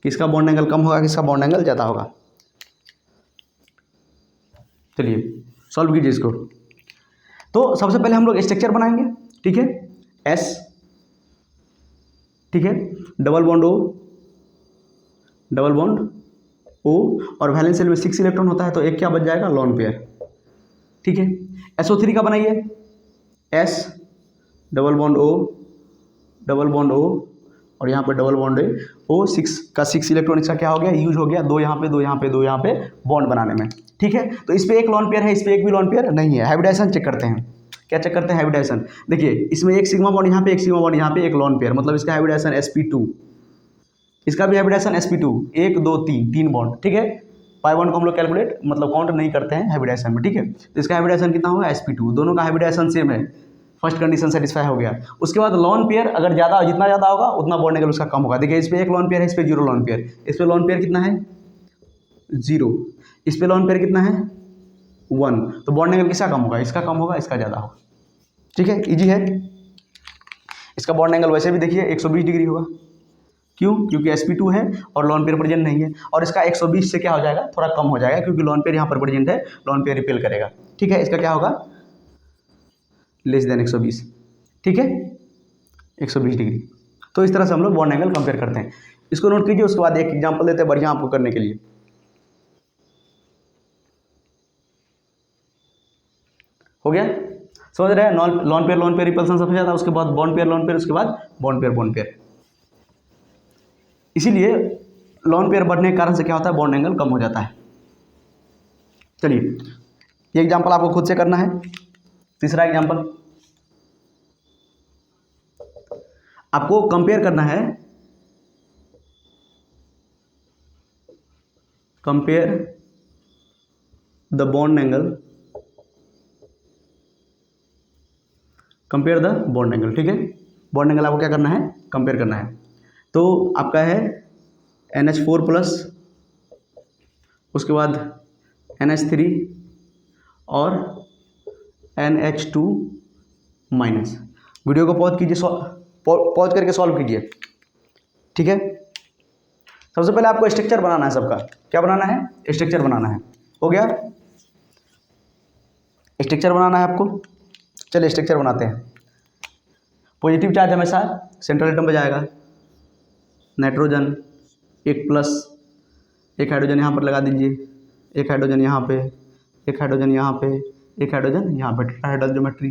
किसका बॉन्ड एंगल कम होगा, किसका बॉन्ड एंगल ज़्यादा होगा। चलिए सॉल्व कीजिए इसको। तो सबसे पहले हम लोग स्ट्रक्चर बनाएंगे। ठीक है, S ठीक है, double bond O, double bond O, और वैलेंस शेल में 6 इलेक्ट्रॉन होता है तो एक क्या बच जाएगा, लोन पेयर। ठीक है, SO3 का बनाइए, S, double bond O, double bond O, और यहाँ पे डबल बॉन्ड O, 6 का 6 इलेक्ट्रॉन इसका क्या हो गया, यूज हो गया, 2 यहाँ पे 2 यहाँ पे 2 यहाँ पे बॉन्ड बनाने में। ठीक है, तो इस पे एक लोन पेयर है, इस पे एक भी लोन पेयर नहीं है। हाइब्रिडाइजेशन चेक करते हैं, क्या चेक करते हैं, हाइब्रिडाइजेशन। देखिए इसमें एक सिग्मा बॉन्ड यहाँ पे, एक सिग्मा बॉन्ड यहाँ पे, एक लोन पेयर, मतलब इसका हाइब्रिडाइजेशन sp2, इसका भी हाइब्रिडाइजेशन sp2, 1 2 3 3 बॉन्ड। ठीक है, पाई बॉन्ड को हम लोग कैलकुलेट मतलब काउंट नहीं करते हैं हाइब्रिडाइजेशन में। ठीक है, तो इसका हाइब्रिडाइजेशन कितना होगा, sp2, दोनों का हाइब्रिडाइजेशन सेम है, फर्स्ट कंडीशन सेटिस्फाई हो गया। उसके बाद लोन पेयर अगर ज़्यादा, जितना ज़्यादा होगा उतना बॉन्ड एंगल उसका कम होगा। देखिए इस पे एक लोन पेयर है, इस पे 0 लोन पेयर, इस पे लोन पेयर कितना है, 0, इस पे लोन पेयर कितना है, 1, तो बॉन्ड एंगल किसका कम होगा, इसका कम होगा, इसका ज़्यादा होगा। ठीक है, इजी है। इसका बॉन्ड एंगल वैसे भी देखिए 120 डिग्री होगा, क्यों, क्योंकि sp2 है और लोन पेयर प्रेजेंट नहीं है, और इसका 120 से क्या हो जाएगा, थोड़ा कम हो जाएगा, क्योंकि लोन पेयर यहाँ पर प्रेजेंट है, लोन पेयर रिपेल करेगा। ठीक है, इसका क्या होगा, लेस देन 120। ठीक है, 120 डिग्री। तो इस तरह से हम लोग बॉन्ड एंगल कंपेयर करते हैं, इसको नोट कीजिए। उसके बाद एक एग्जांपल देते हैं बढ़िया आपको करने के लिए। हो गया, समझ रहे हैं, लोन पेयर रिपल्सन सबसे ज़्यादा, उसके बाद बॉन्ड पेयर लोन पेयर, उसके बाद बॉन्ड पेयर। इसीलिए लोन पेयर बढ़ने के कारण से क्या होता है, बॉन्ड एंगल कम हो जाता है। चलिए ये एग्जांपल आपको खुद से करना है। तीसरा एग्जांपल आपको कंपेयर करना है, compare the bond angle, compare the bond angle. ठीक है, बॉन्ड एंगल आपको क्या करना है, कंपेयर करना है। तो आपका है NH4 प्लस, उसके बाद NH3 और NH2 माइनस। वीडियो को पॉज कीजिए, पॉज करके सॉल्व कीजिए। ठीक है, सबसे पहले आपको स्ट्रक्चर बनाना है सबका, क्या बनाना है, स्ट्रक्चर बनाना है। हो गया, स्ट्रक्चर बनाना है आपको। चलिए स्ट्रक्चर बनाते हैं। पॉजिटिव चार्ज हमेशा सेंट्रल एटम पे जाएगा, नाइट्रोजन, एक प्लस, एक हाइड्रोजन यहाँ पर लगा दीजिए, एक हाइड्रोजन यहाँ पे, एक हाइड्रोजन यहाँ पे, एक हाइड्रोजन यहाँ पे, टेट्राहेड्रल ज्योमेट्री।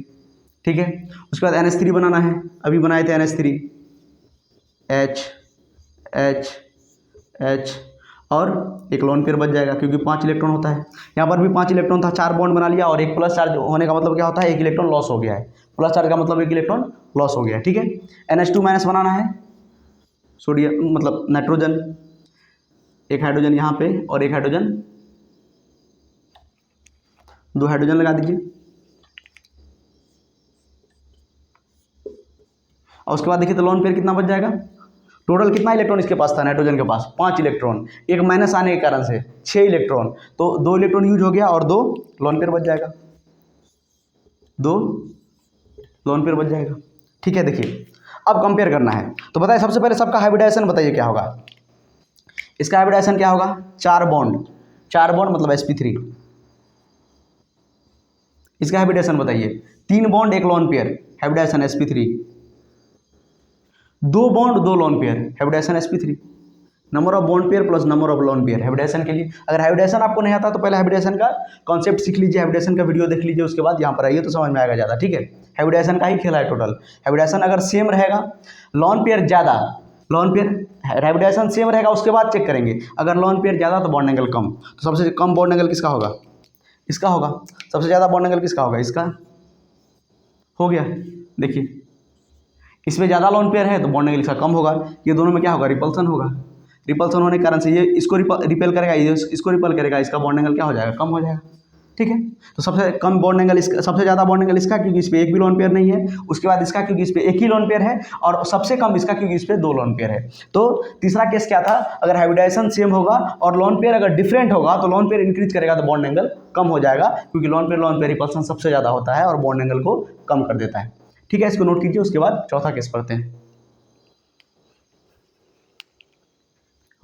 ठीक है, उसके बाद NH3 बनाना है, अभी बनाए थे NH3, H H H, और एक लोन पेयर बच जाएगा, क्योंकि 5 इलेक्ट्रॉन होता है, यहाँ पर भी 5 इलेक्ट्रॉन था, 4 बॉन्ड बना लिया, और एक प्लस चार्ज होने का मतलब क्या होता है, 1 इलेक्ट्रॉन लॉस हो गया है, प्लस चार्ज का मतलब 1 इलेक्ट्रॉन लॉस हो गया है। ठीक है, NH2 माइनस बनाना है, सोडियम मतलब नाइट्रोजन, एक हाइड्रोजन यहाँ पे और एक हाइड्रोजन, 2 हाइड्रोजन लगा दीजिए, और उसके बाद देखिए तो लोन पेयर कितना बच जाएगा, टोटल कितना इलेक्ट्रॉन इसके पास था, नाइट्रोजन के पास 5 इलेक्ट्रॉन, एक माइनस आने के कारण से 6 इलेक्ट्रॉन, तो 2 इलेक्ट्रॉन यूज हो गया और 2 लोन पेयर बच जाएगा, 2 लोन पेयर बच जाएगा। ठीक है, देखिए अब कंपेयर करना है, तो बताइए सबसे पहले सबका हाइब्रिडाइजेशन बताइए क्या होगा। इसका हाइब्रिडाइजेशन क्या होगा, 4 बॉन्ड, 4 बॉन्ड मतलब sp3। इसका हाइब्रिडाइजेशन बताइए, 3 बॉन्ड एक lone pair, hybridization sp3, 2 bond 2 lone pair, hybridization sp3, number of bond pair plus number of lone pair. Hybridization के लिए अगर हाइब्रिडाइजेशन आपको नहीं आता तो पहले हाइब्रिडाइजेशन का कॉन्सेप्ट सीख लीजिए, हाइब्रिडाइजेशन का वीडियो देख लीजिए, उसके बाद यहाँ पर आइए तो समझ में आएगा ज़्यादा। ठीक है, हाइब्रिडाइजेशन का ही खेला है टोटल। हाइब्रिडाइजेशन अगर सेम रहेगा, लोन पेयर ज़्यादा, लोन पेयर हाइब्रिडाइजेशन सेम रहेगा, उसके बाद चेक करेंगे, अगर लोन पेयर ज़्यादा तो बॉन्ड एंगल कम, तो सबसे कम बॉन्ड एंगल किसका होगा, इसका होगा, सबसे ज़्यादा बॉन्ड एंगल किसका होगा, इसका। हो गया, देखिए इसमें ज़्यादा लोन पेयर है तो बॉन्ड एंगल इसका कम होगा, ये दोनों में क्या होगा, रिपल्सन होगा, रिपल्सन होने के कारण से ये इसको रिपेल करेगा, ये इसको रिपेल करेगा, इसका बॉन्ड एंगल क्या हो जाएगा, कम हो जाएगा। ठीक है, तो सबसे कम बॉन्ड एंगल इसका, सबसे ज़्यादा बॉन्ड एंगल इसका, क्योंकि इस पर एक भी लोन पेयर नहीं है, उसके बाद इसका क्योंकि इस पर एक ही लोन पेयर है, और सबसे कम इसका क्योंकि इस पर 2 लोन पेयर है। तो तीसरा केस क्या था, अगर हाइब्रिडाइजेशन सेम होगा और लोन पेयर अगर डिफरेंट होगा तो लोन पेयर इंक्रीज करेगा तो बॉन्ड एंगल कम हो जाएगा, क्योंकि लोन पेयर रिपल्सन सबसे ज़्यादा होता है और बॉन्ड एंगल को कम कर देता है। ठीक है, इसको नोट कीजिए, उसके बाद चौथा केस पढ़ते हैं।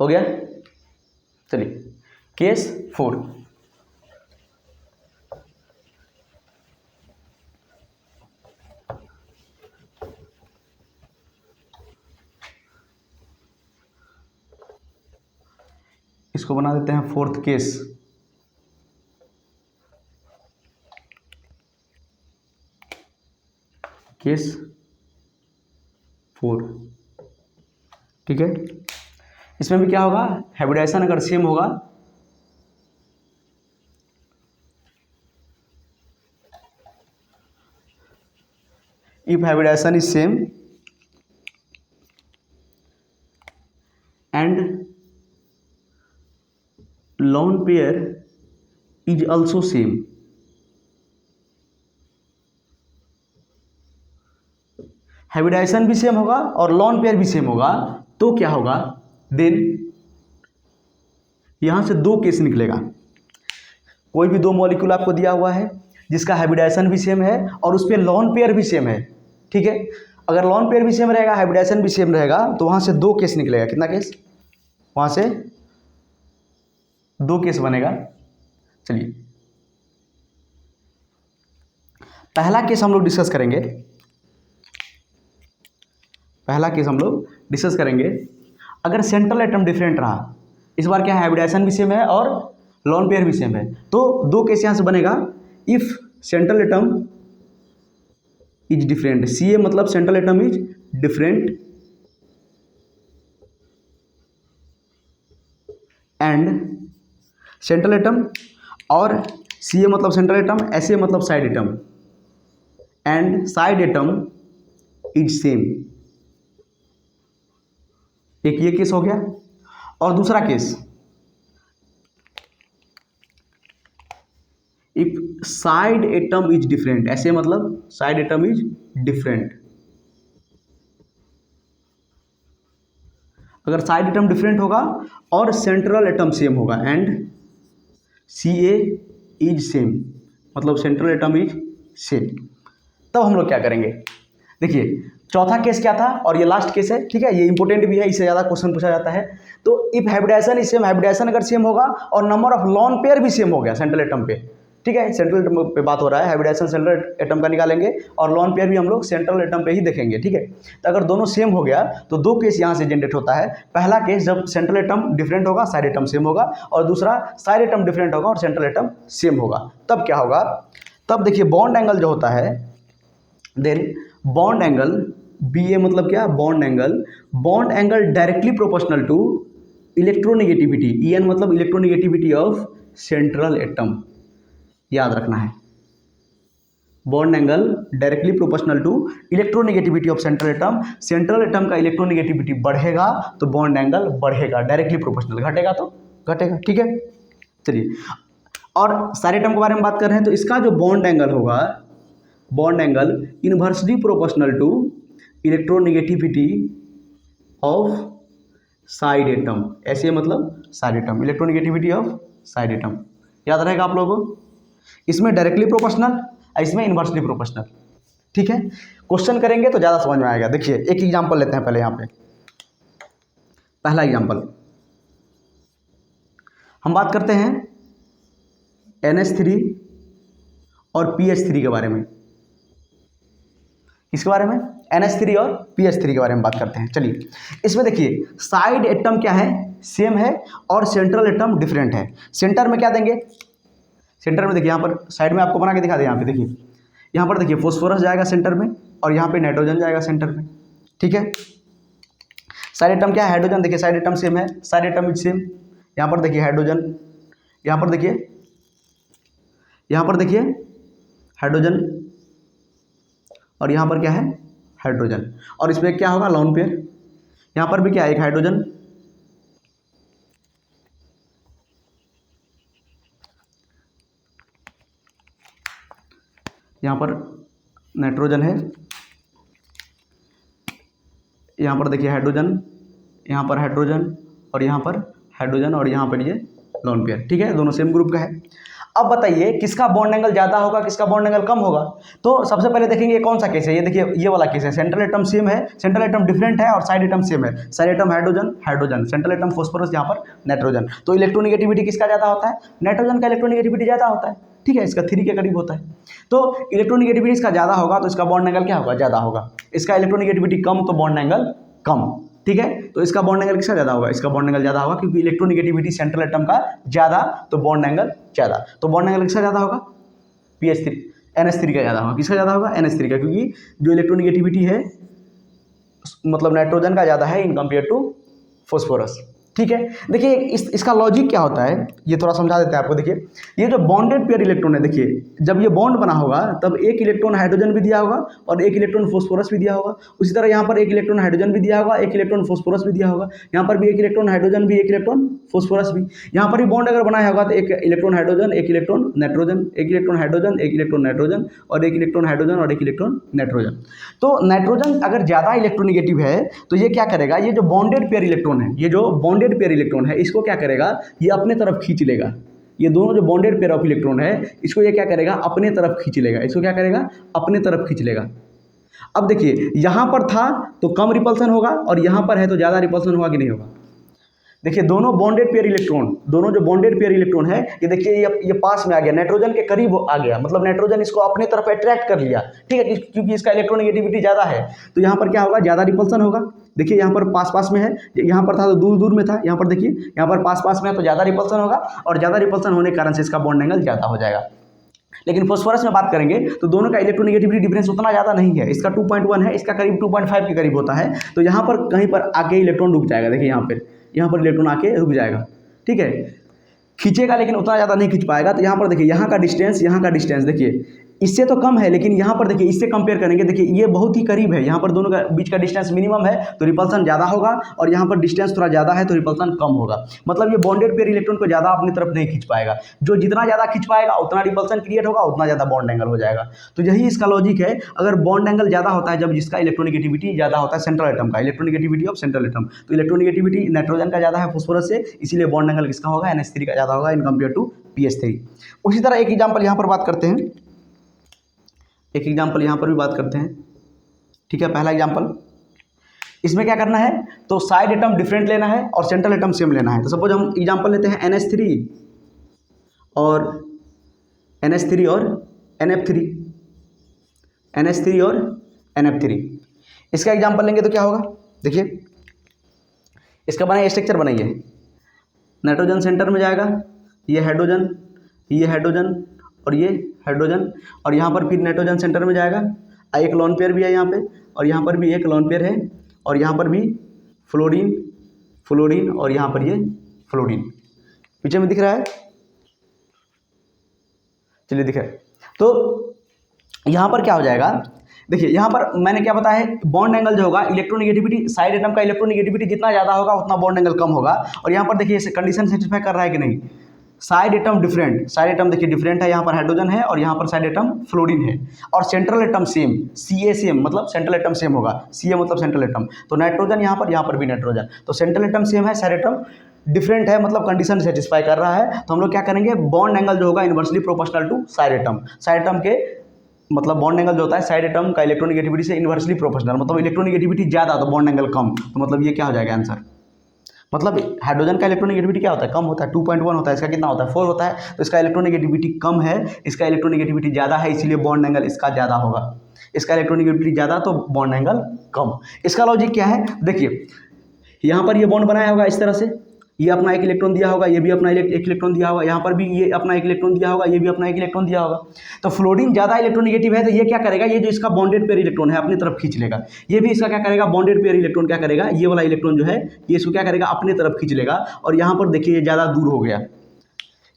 हो गया, चलिए केस 4। इसको बना देते हैं फोर्थ केस। केस 4, ठीक है। इसमें भी क्या होगा, हाइब्रिडाइजेशन अगर सेम होगा if hybridization is same and lone pair is also same, hybridization भी सेम होगा और लॉन पेयर भी सेम होगा, तो क्या होगा, देन यहां से दो केस निकलेगा। कोई भी दो मॉलिक्यूल आपको दिया हुआ है जिसका हाइब्रिडाइजेशन भी सेम है और उस पर लॉन पेयर भी सेम है, ठीक है। अगर लॉन पेयर भी सेम रहेगा, हाइब्रिडाइजेशन भी सेम रहेगा, तो वहां से दो केस निकलेगा। कितना केस, वहां से दो केस बनेगा। चलिए पहला केस हम लोग डिस्कस करेंगे। पहला केस हम लोग डिस्कस करेंगे, अगर सेंट्रल एटम डिफरेंट रहा, इस बार क्या है, हाइब्रिडाइजेशन भी सेम है और लॉन पेयर भी सेम है, तो दो केस यहां से बनेगा। If central atom is different, C A मतलब central atom is different and central atom, और सी ए मतलब सेंट्रल एटम, एस ए मतलब side atom, and side atom is same. एक ये केस हो गया। और दूसरा case, if side atom is different, ऐसे मतलब साइड एटम इज डिफरेंट, अगर साइड एटम डिफरेंट होगा और सेंट्रल एटम सेम होगा, and C A is same मतलब सेंट्रल एटम इज सेम, तब हम लोग क्या करेंगे। देखिए चौथा केस क्या था और ये लास्ट केस है, ठीक है, ये इंपॉर्टेंट भी है, इससे ज़्यादा क्वेश्चन पूछा जाता है। तो if hybridization is same, hybridization अगर सेम होगा और नंबर ऑफ लॉन पेयर भी सेम हो गया सेंट्रल एटम पे, ठीक है, सेंट्रल एटम पे बात हो रहा है, हाइब्रिडाइजेशन सेंट्रल एटम का निकालेंगे और लॉन पेयर भी हम लोग सेंट्रल एटम पे ही देखेंगे, ठीक है। तो अगर दोनों सेम हो गया तो दो केस यहाँ से जनरेट होता है। पहला केस जब सेंट्रल एटम डिफरेंट होगा, साइड एटम सेम होगा, और दूसरा साइड एटम डिफरेंट होगा और सेंट्रल एटम सेम होगा, तब क्या होगा, तब देखिए बॉन्ड एंगल जो होता है, then bond angle B A मतलब क्या, bond angle directly proportional to electronegativity, E N मतलब इलेक्ट्रोनेगेटिविटी ऑफ सेंट्रल एटम, याद रखना है। Bond angle directly proportional to electronegativity of central atom, central atom का इलेक्ट्रोनेगेटिविटी बढ़ेगा तो बॉन्ड एंगल बढ़ेगा, डायरेक्टली प्रोपोर्शनल, घटेगा तो घटेगा, ठीक है। चलिए और सारे एटम के बारे में बात कर रहे हैं, तो इसका जो बॉन्ड एंगल होगा, bond angle inversely proportional to electronegativity of side atom, ऐसे मतलब side atom, electronegativity of side atom, याद रहेगा आप लोगों को। इसमें डायरेक्टली प्रोपोर्शनल, इसमें इनवर्सली प्रोपोर्शनल, ठीक है। क्वेश्चन करेंगे तो ज़्यादा समझ में आएगा। देखिए एक एग्जांपल लेते हैं पहले यहाँ पे। पहला एग्जांपल हम बात करते हैं NH3 और PH3 के बारे में। किसके बारे में, NH3 और PH3 के बारे में बात करते हैं। चलिए इसमें देखिए साइड एटम क्या है, सेम है और सेंट्रल एटम डिफरेंट है। सेंटर में क्या देंगे, सेंटर में देखिए यहाँ पर साइड में आपको बना के दिखा दे, यहाँ पे देखिए, यहाँ पर देखिए फॉस्फोरस जाएगा सेंटर में और यहाँ पे नाइट्रोजन जाएगा सेंटर में, ठीक है। साइड एटम क्या है, हाइड्रोजन, देखिए साइड एटम सेम है, साइड एटम इज सेम। यहाँ पर देखिए हाइड्रोजन, यहाँ पर देखिए, यहाँ पर देखिए हाइड्रोजन और यहाँ पर क्या है, हाइड्रोजन, और इसमें क्या होगा, लॉन पेयर। यहाँ पर भी क्या है, एक हाइड्रोजन, यहाँ पर नाइट्रोजन है, यहाँ पर देखिए हाइड्रोजन, यहाँ पर हाइड्रोजन और यहाँ पर हाइड्रोजन और यहाँ पर ये लॉन पेयर, ठीक है, दोनों सेम ग्रुप का है। अब बताइए किसका बॉन्ड एंगल ज़्यादा होगा, किसका बॉन्ड एंगल कम होगा। तो सबसे पहले देखेंगे ये कौन सा केस है, ये देखिए ये वाला केस है, सेंट्रल एटम सेम है, सेंट्रल एटम डिफरेंट है और साइड एटम सेम है। Side atom hydrogen hydrogen, central atom phosphorus, यहाँ पर नाइट्रोजन। तो इलेक्ट्रोनेगेटिविटी किसका ज़्यादा होता है, नाइट्रोजन का इलेक्ट्रोनेगेटिविटी ज़्यादा होता है, ठीक है, इसका 3 के करीब होता है। तो इलेक्ट्रोनेगेटिविटी इसका ज़्यादा होगा तो इसका बॉन्ड एंगल क्या होगा, ज़्यादा होगा। इसका इलेक्ट्रोनेगेटिविटी कम तो बॉन्ड एंगल कम, ठीक है, तो इसका बॉन्ड एंगल किसका ज़्यादा होगा, इसका बॉन्ड एंगल ज़्यादा होगा क्योंकि इलेक्ट्रोनेगेटिविटी सेंट्रल एटम का ज़्यादा तो बॉन्ड एंगल ज़्यादा। तो बॉन्ड एंगल किसका ज़्यादा होगा, PH3 NH3 का ज़्यादा होगा। किसका ज़्यादा होगा, NH3 का, क्योंकि जो इलेक्ट्रोनेगेटिविटी है मतलब नाइट्रोजन का ज़्यादा है इन कंपेयर टू फॉस्फोरस। ठीक है, देखिए इसका लॉजिक क्या होता है ये थोड़ा समझा देते हैं आपको। देखिए ये जो बॉन्डेड पेयर इलेक्ट्रॉन है, देखिए जब ये बॉन्ड बना होगा तब एक इलेक्ट्रॉन हाइड्रोजन भी दिया होगा और एक इलेक्ट्रॉन फॉस्फोरस भी दिया होगा। उसी तरह यहाँ पर एक इलेक्ट्रॉन हाइड्रोजन भी दिया होगा, एक इलेक्ट्रॉन फॉस्फोरस भी दिया होगा। यहाँ पर भी एक इलेक्ट्रॉन हाइड्रोजन भी, एक इलेक्ट्रॉन फॉस्फोरस भी। यहाँ पर भी बॉन्ड अगर बनाया होगा तो एक इलेक्ट्रॉन हाइड्रोजन, एक इलेक्ट्रॉन नाइट्रोजन, एक इलेक्ट्रॉन हाइड्रोजन, एक इलेक्ट्रॉन नाइट्रोजन और एक इलेक्ट्रॉन हाइड्रोजन और एक इलेक्ट्रॉन नाइट्रोजन। तो नाइट्रोजन अगर ज़्यादा इलेक्ट्रोनेगेटिव है तो ये क्या करेगा, ये जो बॉन्डेड पेयर इलेक्ट्रॉन है, ये जो बॉन्डेड पेयर इलेक्ट्रॉन है इसको क्या करेगा, ये अपने तरफ खींच लेगा। ये दोनों जो बॉन्डेड पेयर ऑफ इलेक्ट्रॉन है इसको ये क्या करेगा, अपने तरफ खींच लेगा। इसको क्या करेगा, अपने तरफ खींच लेगा। अब देखिए यहाँ पर था तो कम रिपल्सन होगा और यहाँ पर है तो ज़्यादा रिपल्सन होगा कि नहीं होगा। देखिए दोनों बॉन्डेड पेयर इलेक्ट्रॉन, दोनों जो बॉन्डेड पेयर इलेक्ट्रॉन है ये देखिए ये पास में आ गया, नाइट्रोजन के करीब आ गया, मतलब नाइट्रोजन इसको अपने तरफ अट्रैक्ट कर लिया। ठीक है, क्योंकि इसका इलेक्ट्रोनेगेटिविटी ज़्यादा है तो यहाँ पर क्या होगा, ज़्यादा रिपल्सन होगा। देखिए यहाँ पर पास पास में है, यहाँ पर था तो दूर दूर में था, यहाँ पर देखिए यहाँ पर पास पास में है तो ज़्यादा रिपल्सन होगा और ज़्यादा रिपल्सन होने के कारण से इसका बॉन्ड एंगल ज़्यादा हो जाएगा। लेकिन फॉस्फोरस में बात करेंगे तो दोनों का इलेक्ट्रोनेगेटिविटी डिफरेंस उतना ज़्यादा नहीं है, इसका 2.1 है, इसका करीब 2.5 के करीब होता है। तो यहाँ पर कहीं पर आके इलेक्ट्रॉन रुक जाएगा। देखिए यहाँ पर इलेक्ट्रॉन आके रुक जाएगा। ठीक है, खींचेगा लेकिन उतना ज़्यादा नहीं खींच पाएगा। तो यहाँ पर देखिए यहाँ का डिस्टेंस देखिए इससे तो कम है, लेकिन यहाँ पर देखिए इससे कंपेयर करेंगे, देखिए ये बहुत ही करीब है, यहाँ पर दोनों का बीच का डिस्टेंस मिनिमम है तो रिपल्सन ज़्यादा होगा और यहाँ पर डिस्टेंस थोड़ा ज़्यादा है तो रिपल्सन कम होगा। मतलब ये बॉन्डेड पेयर इलेक्ट्रॉन को ज़्यादा अपनी तरफ नहीं खींच पाएगा, जो जितना ज़्यादा खींच पाएगा उतना रिपल्सन क्रिएट होगा, उतना ज़्यादा बॉन्ड एंगल हो जाएगा। तो यही इसका लॉजिक है। अगर बॉन्ड एंगल ज़्यादा होता है जब जिसका इलेक्ट्रोनेगेटिविटी ज़्यादा होता है सेंट्रल एटम का, इलेक्ट्रोनेगेटिविटी ऑफ सेंट्रल एटम, तो इलेक्ट्रोनेगेटिविटी नाइट्रोजन का ज़्यादा है फॉस्फोरस से, इसीलिए बॉन्ड एंगल किसका होगा, NH3 का ज़्यादा होगा इन कंपेयर टू PH3। उसी तरह एक एग्जाम्पल यहाँ पर बात करते हैं, एक एग्जाम्पल यहाँ पर भी बात करते हैं। ठीक है, पहला एग्जाम्पल, इसमें क्या करना है तो साइड एटम डिफरेंट लेना है और सेंट्रल एटम सेम लेना है। तो सपोज हम एग्जाम्पल लेते हैं NH3 और NF3, NH3 और NF3। इसका एग्जाम्पल लेंगे तो क्या होगा, देखिए इसका बनाइए, स्ट्रक्चर बनाइए। नाइट्रोजन सेंटर में जाएगा, ये हाइड्रोजन और ये हाइड्रोजन, और यहाँ पर फिर नाइट्रोजन सेंटर में जाएगा, एक लोन पेयर भी है यहाँ पे और यहाँ पर भी एक लोन पेयर है और यहाँ पर भी फ्लोरीन और यहाँ पर ये फ्लोरीन पीछे में दिख रहा है, चलिए दिख रहा है। तो यहाँ पर क्या हो जाएगा, देखिए यहाँ पर मैंने क्या बताया है, बॉन्ड एंगल जो होगा इलेक्ट्रोनेगेटिविटी, साइड एटम का इलेक्ट्रोनेगेटिविटी जितना ज़्यादा होगा उतना बॉन्ड एंगल कम होगा। और यहाँ पर देखिए इसे कंडीशन सेटिस्फाई कर रहा है कि नहीं, side atom different, side atom देखिए डिफरेंट है, यहाँ पर हाइड्रोजन है और यहाँ पर साइड एटम फ्लोरीन है, और central atom same, Ca same, मतलब सेंट्रल एटम सेम होगा, Ca मतलब सेंट्रल एटम, तो नाइट्रोजन यहाँ पर भी नाइट्रोजन, तो सेंट्रल एटम सेम है, साइड एटम डिफरेंट है, मतलब कंडीशन सेटिस्फाई कर रहा है। तो हम लोग क्या करेंगे, बॉन्ड एंगल जो होगा inversely proportional to side atom के, मतलब बॉन्ड एंगल जो होता है साइड एटम का इलेक्ट्रोनेगेटिविटी से इनवर्सली प्रोपोर्शनल, मतलब इलेक्ट्रोनेगेटिविटी ज़्यादा तो बॉन्ड एंगल कम, तो मतलब ये क्या हो जाएगा आंसर। मतलब हाइड्रोजन का इलेक्ट्रोनेगेटिविटी क्या होता है, कम होता है, 2.1 होता है, इसका कितना होता है, 4 होता है, तो इसका इलेक्ट्रोनेगेटिविटी कम है, इसका इलेक्ट्रोनेगेटिविटी ज़्यादा है, इसीलिए बॉन्ड एंगल इसका ज़्यादा होगा। इसका इलेक्ट्रोनेगेटिविटी ज़्यादा तो बॉन्ड एंगल कम। इसका लॉजिक क्या है, देखिए यहाँ पर ये बॉन्ड बनाया होगा इस तरह से, ये अपना एक इलेक्ट्रॉन दिया होगा, ये भी अपना एक इलेक्ट्रॉन दिया होगा, यहाँ पर भी ये अपना एक इलेक्ट्रॉन दिया होगा, ये भी अपना एक इलेक्ट्रॉन दिया होगा। तो फ्लोरीन ज़्यादा इलेक्ट्रोनेगेटिव है तो ये क्या करेगा, ये जो इसका बॉन्डेड पेयर इलेक्ट्रॉन है अपनी तरफ खींच लेगा। ये भी इसका क्या करेगा, बॉन्डेड पेयर इलेक्ट्रॉन क्या करेगा, ये वाला इलेक्ट्रॉन जो है ये इसको क्या करेगा, अपने तरफ खींच लेगा। और यहाँ पर देखिए ये ज़्यादा दूर हो गया,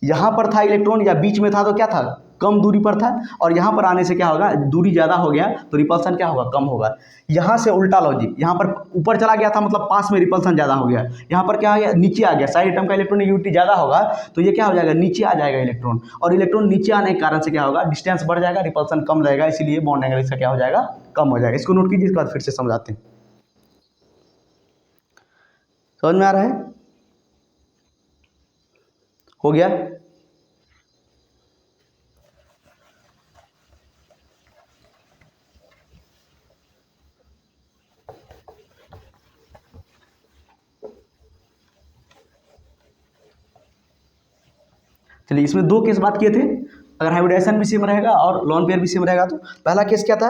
यहाँ पर था इलेक्ट्रॉन या बीच में था तो क्या था, कम दूरी पर था, और यहाँ पर आने से क्या होगा, दूरी ज़्यादा हो गया तो रिपल्सन क्या होगा, कम होगा। यहाँ से उल्टा लॉजिक, यहाँ पर ऊपर चला गया था मतलब पास में रिपल्सन ज़्यादा हो गया, यहाँ पर क्या आ गया, नीचे आ गया, साइड एटम का इलेक्ट्रोनेगेटिविटी ज़्यादा होगा तो ये क्या हो जाएगा, नीचे आ जाएगा इलेक्ट्रॉन, और इलेक्ट्रॉन नीचे आने के कारण से क्या होगा, डिस्टेंस बढ़ जाएगा, रिपल्सन कम रहेगा, इसीलिए बॉन्ड एंगल इसका क्या हो जाएगा, कम हो जाएगा। इसको नोट कीजिए, इसके बाद फिर से समझाते हैं। समझ में आ रहा है, हो गया। चलिए इसमें दो केस बात किए थे, अगर हाइब्रिडाइजेशन भी सेम रहेगा और लोन पेयर भी सेम रहेगा। तो पहला केस क्या था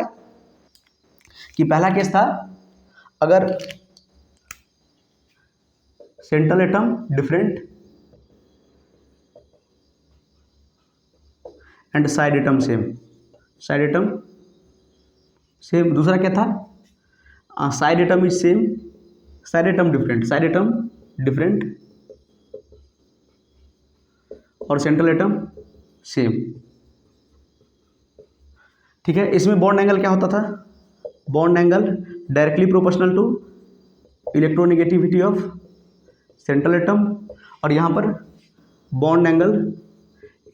कि पहला केस था अगर central atom different and side atom same. Side atom same. दूसरा क्या था, side atom is same, side atom different, side atom different और सेंट्रल एटम सेम। ठीक है, इसमें बॉन्ड एंगल क्या होता था, bond angle directly proportional to electronegativity of central atom, और यहाँ पर bond angle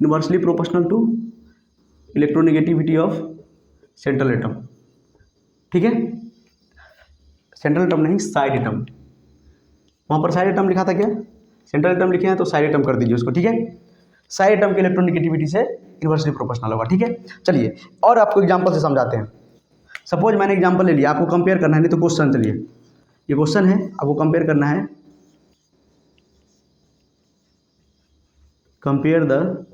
inversely proportional to electronegativity of central atom. ठीक है, सेंट्रल एटम नहीं, साइड एटम। वहाँ पर साइड एटम लिखा था क्या, सेंट्रल एटम लिखे हैं तो साइड एटम कर दीजिए उसको। ठीक है, साइड एटम की इलेक्ट्रोनेगेटिविटी से इनवर्सली प्रोपोर्शनल होगा। ठीक है, चलिए और आपको एग्जांपल से समझाते हैं। सपोज मैंने एग्जांपल ले लिया, आपको कंपेयर करना है, नहीं तो क्वेश्चन, चलिए ये क्वेश्चन है, आपको कंपेयर करना है। Compare the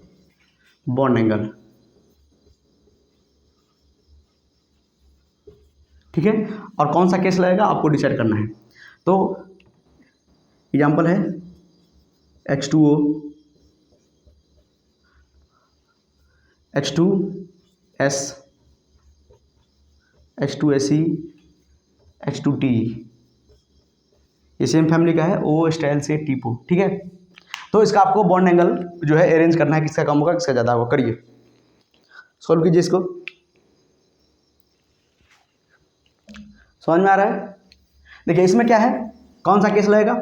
bond angle. ठीक है, और कौन सा केस लगेगा आपको डिसाइड करना है। तो एग्जांपल है H2O, H2S, H2Se, H2TE, ये सेम फैमिली का है, O स्टाइल से टीपो। ठीक है, तो इसका आपको बॉन्ड एंगल जो है अरेंज करना है, किसका कम होगा किसका ज़्यादा होगा। करिए, सॉल्व कीजिए इसको। समझ में आ रहा है। देखिए इसमें क्या है, कौन सा केस लगेगा,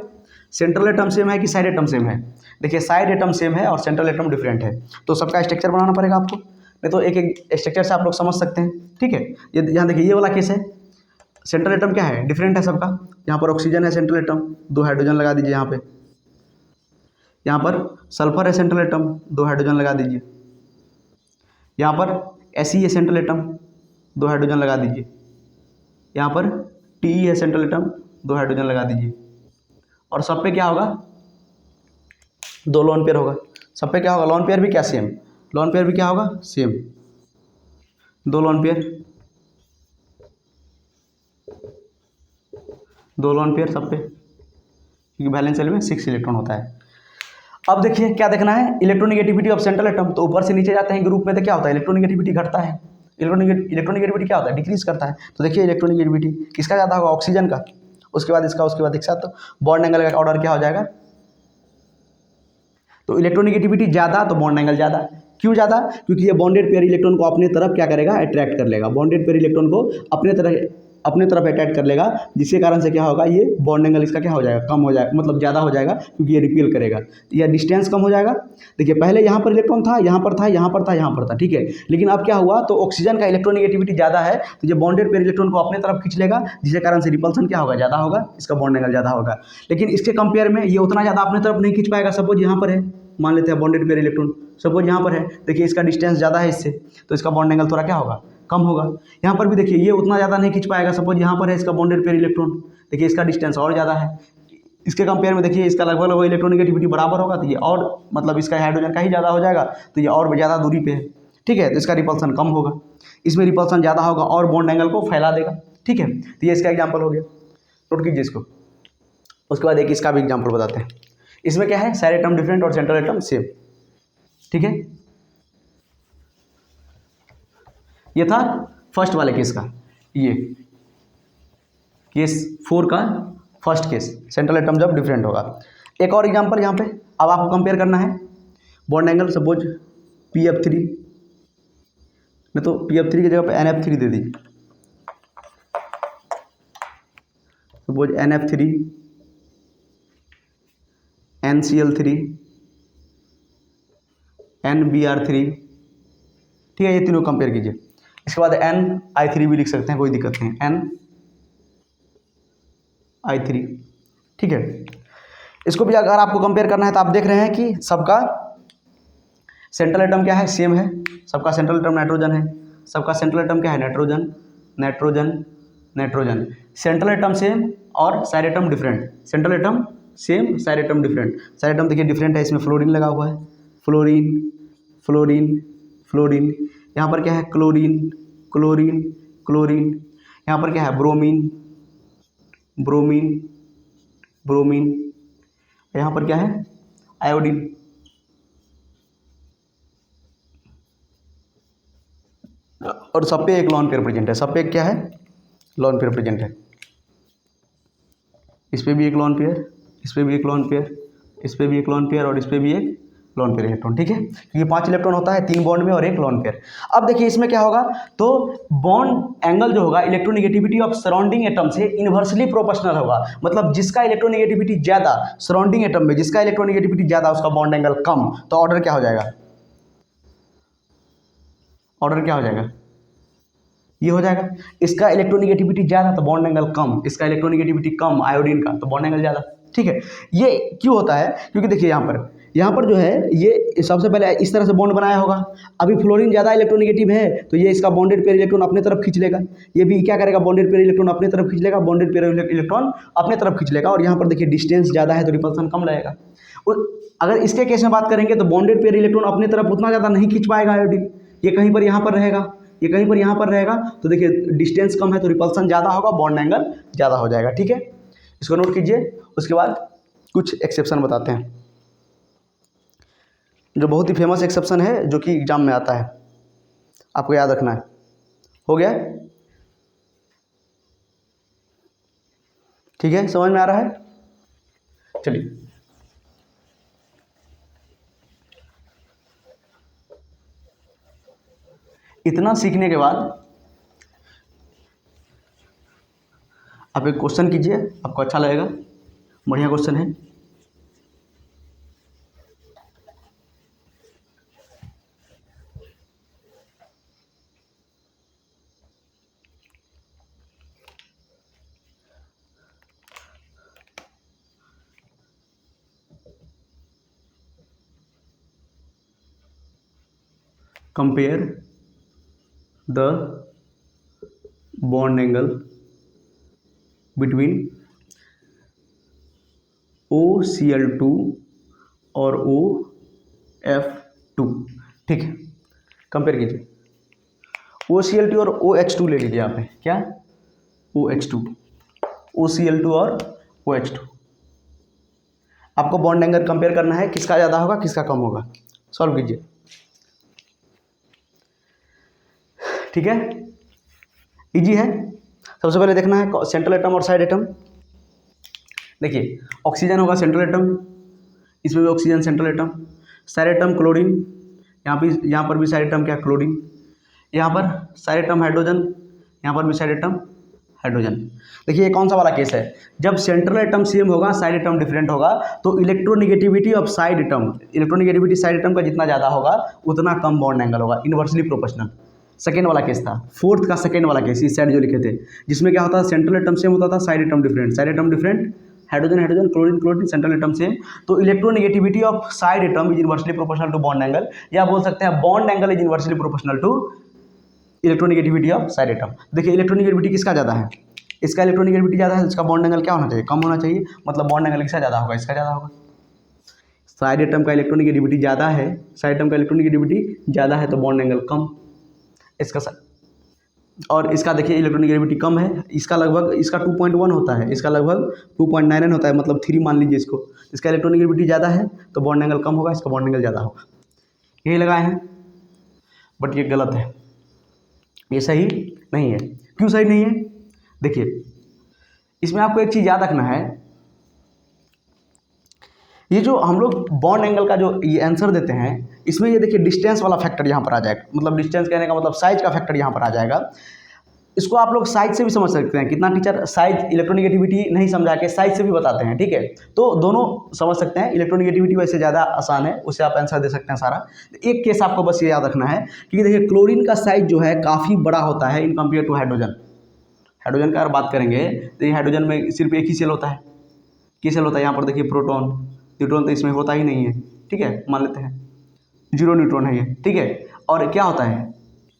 सेंट्रल एटम सेम है कि साइड एटम सेम है। देखिए साइड एटम सेम है और सेंट्रल एटम डिफरेंट है, तो सबका स्ट्रक्चर बनाना पड़ेगा आपको, नहीं तो एक एक स्ट्रक्चर से आप लोग समझ सकते हैं। ठीक है, ये यहाँ देखिए ये वाला केस है, सेंट्रल एटम क्या है, डिफरेंट है सबका। यहाँ पर ऑक्सीजन है सेंट्रल एटम, 2 हाइड्रोजन लगा दीजिए यहाँ पे। यहाँ पर सल्फर है सेंट्रल एटम, 2 हाइड्रोजन लगा दीजिए। यहाँ पर Fe है सेंट्रल एटम, 2 हाइड्रोजन लगा दीजिए। यहाँ पर Te है सेंट्रल एटम, 2 हाइड्रोजन लगा दीजिए। और सब पे क्या होगा, 2 लोन पेयर होगा। सब पे क्या होगा, लोन पेयर भी क्या सेम, लोन पेयर भी क्या होगा same, 2 lone pair, 2 lone pair सब पे, क्योंकि वैलेंस शेल में 6 इलेक्ट्रॉन होता है। अब देखिए क्या देखना है, इलेक्ट्रोनेगेटिविटी ऑफ सेंट्रल एटम, तो ऊपर से नीचे जाते हैं ग्रुप में तो क्या होता है, इलेक्ट्रोनेगेटिविटी घटता है, इलेक्ट्रोनेगेटिविटी क्या होता है, डिक्रीज करता है। तो देखिए इलेक्ट्रोनेगेटिविटी किसका ज़्यादा होगा, ऑक्सीजन का, उसके बाद इसका, उसके बाद इसका, तो बॉन्ड एंगल का ऑर्डर क्या हो जाएगा। तो इलेक्ट्रोनेगेटिविटी ज़्यादा तो बॉन्ड एंगल ज़्यादा। क्यों ज़्यादा, क्योंकि ये बॉन्डेड पेयर इलेक्ट्रॉन को अपने तरफ क्या करेगा, अट्रैक्ट कर लेगा, बॉन्डेड पेयर इलेक्ट्रॉन को अपने तरफ अट्रैक्ट कर लेगा, जिसके कारण से क्या होगा, ये बॉन्ड एंगल इसका क्या हो जाएगा, कम हो जाएगा, मतलब ज़्यादा हो जाएगा, क्योंकि ये रिपेल करेगा, यह डिस्टेंस कम हो जाएगा। देखिए पहले यहाँ पर इलेक्ट्रॉन था, यहाँ पर था, यहाँ पर था, यहाँ पर था, ठीक है, लेकिन अब क्या हुआ, तो ऑक्सीजन का इलेक्ट्रोनेगेटिविटी ज़्यादा है, तो ये बॉन्डेड पेयर इलेक्ट्रॉन को अपने तरफ खींच लेगा, जिसके कारण से रिपल्सन क्या होगा, ज़्यादा होगा, इसका बॉन्ड एंगल ज़्यादा होगा। लेकिन इसके कंपेयर में ये उतना ज़्यादा अपने तरफ नहीं खींच पाएगा। सपोज यहाँ पर है, मान लेते हैं बॉन्डेड पेयर इलेक्ट्रॉन, सपोज यहाँ पर है, देखिए इसका डिस्टेंस ज़्यादा है इससे, तो इसका बॉन्ड एंगल थोड़ा क्या होगा, कम होगा। यहाँ पर भी देखिए ये उतना ज़्यादा नहीं खींच पाएगा। सपोज यहाँ पर है इसका बॉन्डेड पेयर इलेक्ट्रॉन, देखिए इसका डिस्टेंस और ज़्यादा है, इसके कंपेयर में देखिए इसका लगभग लगभग इलेक्ट्रोनेगेटिविटी बराबर होगा, तो ये और मतलब इसका हाइड्रोजन का ही ज़्यादा हो जाएगा, तो ये और ज़्यादा दूरी पे है, ठीक है, तो इसका रिपल्सन कम होगा, इसमें रिपल्सन ज़्यादा होगा और बॉन्ड एंगल को फैला देगा। ठीक है, तो ये इसका एग्जाम्पल हो गया, नोट कीजिए इसको। उसके बाद एक इसका भी एग्जाम्पल बताते हैं। इसमें क्या है, साइड एटम डिफरेंट और सेंट्रल एटम सेम। ठीक है, ये था फर्स्ट वाले केस का, ये केस 4 का फर्स्ट केस, सेंट्रल एटम जब डिफरेंट होगा। एक और एग्जांपल यहाँ पे, अब आपको कंपेयर करना है बॉन्ड एंगल। सपोज PF3, नहीं तो PF3 की जगह पे NF3 दे दीजिए। सपोज NF3, NCl3, NBr3, ठीक है, ये तीनों कंपेयर कीजिए। इसके बाद NI3 भी लिख सकते हैं, कोई दिक्कत नहीं, NI3, ठीक है। इसको भी अगर आपको कंपेयर करना है तो आप देख रहे हैं कि सबका सेंट्रल एटम क्या है, सेम है, सबका सेंट्रल एटम नाइट्रोजन है, सबका सेंट्रल एटम क्या है, nitrogen, nitrogen, nitrogen. Central atom same और side atom different, central atom same, side atom different. Side atom देखिए डिफरेंट है, इसमें फ्लोरीन लगा हुआ है, फ्लोरीन, फ्लोरीन, फ्लोरीन। यहाँ पर क्या है, क्लोरीन, क्लोरीन, क्लोरीन। यहाँ पर क्या है, ब्रोमीन, ब्रोमीन, ब्रोमीन। यहाँ पर क्या है, आयोडीन। और सब पे एक लॉन पेयर प्रेजेंट है, सब पे क्या है, लॉन पेयर प्रेजेंट है। इस पे भी एक लॉन पेयर, इस पे भी एक लॉन पेयर, इस पे भी एक लॉन पेयर और इस पे भी एक लॉन पेयर इलेक्ट्रॉन, ठीक है। ये 5 इलेक्ट्रॉन होता है 3 बॉन्ड में और एक लॉन पेयर। अब देखिए इसमें क्या होगा, तो बॉन्ड एंगल जो होगा इलेक्ट्रोनेगेटिविटी ऑफ सराउंडिंग एटम से इन्वर्सली प्रोपोर्शनल होगा। मतलब जिसका इलेक्ट्रोनेगेटिविटी ज़्यादा सराउंडिंग एटम में, जिसका इलेक्ट्रोनेगेटिविटी ज़्यादा उसका बॉन्ड एंगल कम। तो ऑर्डर क्या हो जाएगा, ऑर्डर क्या हो जाएगा, ये हो जाएगा। इसका इलेक्ट्रोनेगेटिविटी ज़्यादा तो बॉन्ड एंगल कम, इसका इलेक्ट्रोनेगेटिविटी कम आयोडीन का तो बॉन्ड एंगल ज़्यादा, ठीक है। ये क्यों होता है, क्योंकि देखिए यहाँ पर जो है ये सबसे पहले इस तरह से बॉन्ड बनाया होगा। अभी फ्लोरीन ज़्यादा इलेक्ट्रोनेगेटिव है तो ये इसका बॉन्डेड पेयर इलेक्ट्रॉन अपने तरफ खींच लेगा। ये भी क्या करेगा, बॉन्डेड पेयर इलेक्ट्रॉन अपने तरफ खींच लेगा, बॉन्डेड पेयर इलेक्ट्रॉन अपने तरफ खींच लेगा। और यहाँ पर देखिए डिस्टेंस ज़्यादा है तो रिपल्सन कम लगेगा। और अगर इसके केस में बात करेंगे तो बॉन्डेड पेयर इलेक्ट्रॉन अपने तरफ उतना ज़्यादा नहीं खींच पाएगा आयोडीन, ये कहीं पर यहाँ पर रहेगा, ये कहीं पर यहाँ पर रहेगा। तो देखिए डिस्टेंस कम है तो रिपल्सन ज़्यादा होगा, बॉन्ड एंगल ज़्यादा हो जाएगा, ठीक है। इसको नोट कीजिए। उसके बाद कुछ एक्सेप्शन बताते हैं, जो बहुत ही फेमस एक्सेप्शन है जो कि एग्जाम में आता है, आपको याद रखना है। हो गया, ठीक है, समझ में आ रहा है। चलिए इतना सीखने के बाद आप एक क्वेश्चन कीजिए, आपको अच्छा लगेगा, बढ़िया क्वेश्चन है। Compare the bond angle between OCl2 और OF2, ठीक है। कंपेयर कीजिए, OCl2 और OH2 ले लीजिए आपने, क्या OH2, OCl2 और OH2। आपको बॉन्ड एंगल कंपेयर करना है, किसका ज़्यादा होगा किसका कम होगा। सॉल्व कीजिए, ठीक है, इजी है। सबसे पहले देखना है सेंट्रल एटम और साइड एटम। देखिए ऑक्सीजन होगा सेंट्रल एटम, इसमें भी oxygen central atom, side atom chlorine, यहाँ पर भी साइड एटम क्या क्लोरीन, यहाँ पर साइड एटम हाइड्रोजन, यहाँ पर भी साइड एटम हाइड्रोजन। देखिए ये कौन सा वाला केस है, जब सेंट्रल एटम सेम होगा साइड एटम डिफरेंट होगा तो electronegativity of side atom, electronegativity side atom का जितना ज़्यादा होगा उतना कम बॉन्ड एंगल होगा, इन्वर्सली प्रोपोर्शनल। सेकेंड वाला केस था, फोर्थ का सेकेंड वाला केस, इस साइड जो लिखे थे, जिसमें क्या होता था सेंट्रल एटम सेम होता था side atom different, side atom different, hydrogen hydrogen, chlorine chlorine, central atom same. तो electronegativity of side atom is inversely proportional to bond angle, या बोल सकते हैं bond angle is inversely proportional to electronegativity of side atom. देखिए electronegativity किसका ज़्यादा है, इसका इलेक्ट्रोनेगेटिविटी ज़्यादा है, इसका बॉन्ड एंगल क्या होना चाहिए, कम होना चाहिए। मतलब बॉन्ड एंगल किसका ज़्यादा होगा, इसका ज़्यादा होगा। साइड एटम का इलेक्ट्रोनेगेटिविटी ज़्यादा है, साइड एटम का इलेक्ट्रोनेगेटिविटी ज़्यादा है तो बॉन्ड एंगल कम, इसका और इसका देखिए इलेक्ट्रोनेगेटिविटी कम है, इसका लगभग, इसका 2.1 होता है, इसका लगभग 2.99 होता है, मतलब 3 मान लीजिए इसको। इसका इलेक्ट्रोनेगेटिविटी ज़्यादा है तो बॉन्ड एंगल कम होगा, इसका बॉन्ड एंगल ज़्यादा होगा। यही लगाए हैं, बट ये गलत है, ये सही नहीं है। क्यों सही नहीं है, देखिए इसमें आपको एक चीज़ याद रखना है, ये जो हम लोग बॉन्ड एंगल का जो ये आंसर देते हैं इसमें ये देखिए डिस्टेंस वाला फैक्टर यहाँ पर आ जाएगा, मतलब डिस्टेंस कहने का मतलब साइज का फैक्टर यहाँ पर आ जाएगा। इसको आप लोग साइज से भी समझ सकते हैं, कितना टीचर साइज इलेक्ट्रोनेगेटिविटी नहीं समझा के साइज से भी बताते हैं, ठीक है। तो दोनों समझ सकते हैं, इलेक्ट्रोनेगेटिविटी वैसे ज़्यादा आसान है, उससे आप आंसर दे सकते हैं सारा। एक केस आपको बस ये याद रखना है कि देखिए क्लोरीन का साइज जो है काफ़ी बड़ा होता है in compare to hydrogen. Hydrogen का अगर बात करेंगे तो ये हाइड्रोजन में सिर्फ एक ही सेल होता है, की सेल होता है, यहाँ पर देखिए प्रोटॉन, न्यूट्रॉन तो इसमें होता ही नहीं है, ठीक है, मान लेते हैं 0 न्यूट्रॉन है ये, ठीक है। और क्या होता है,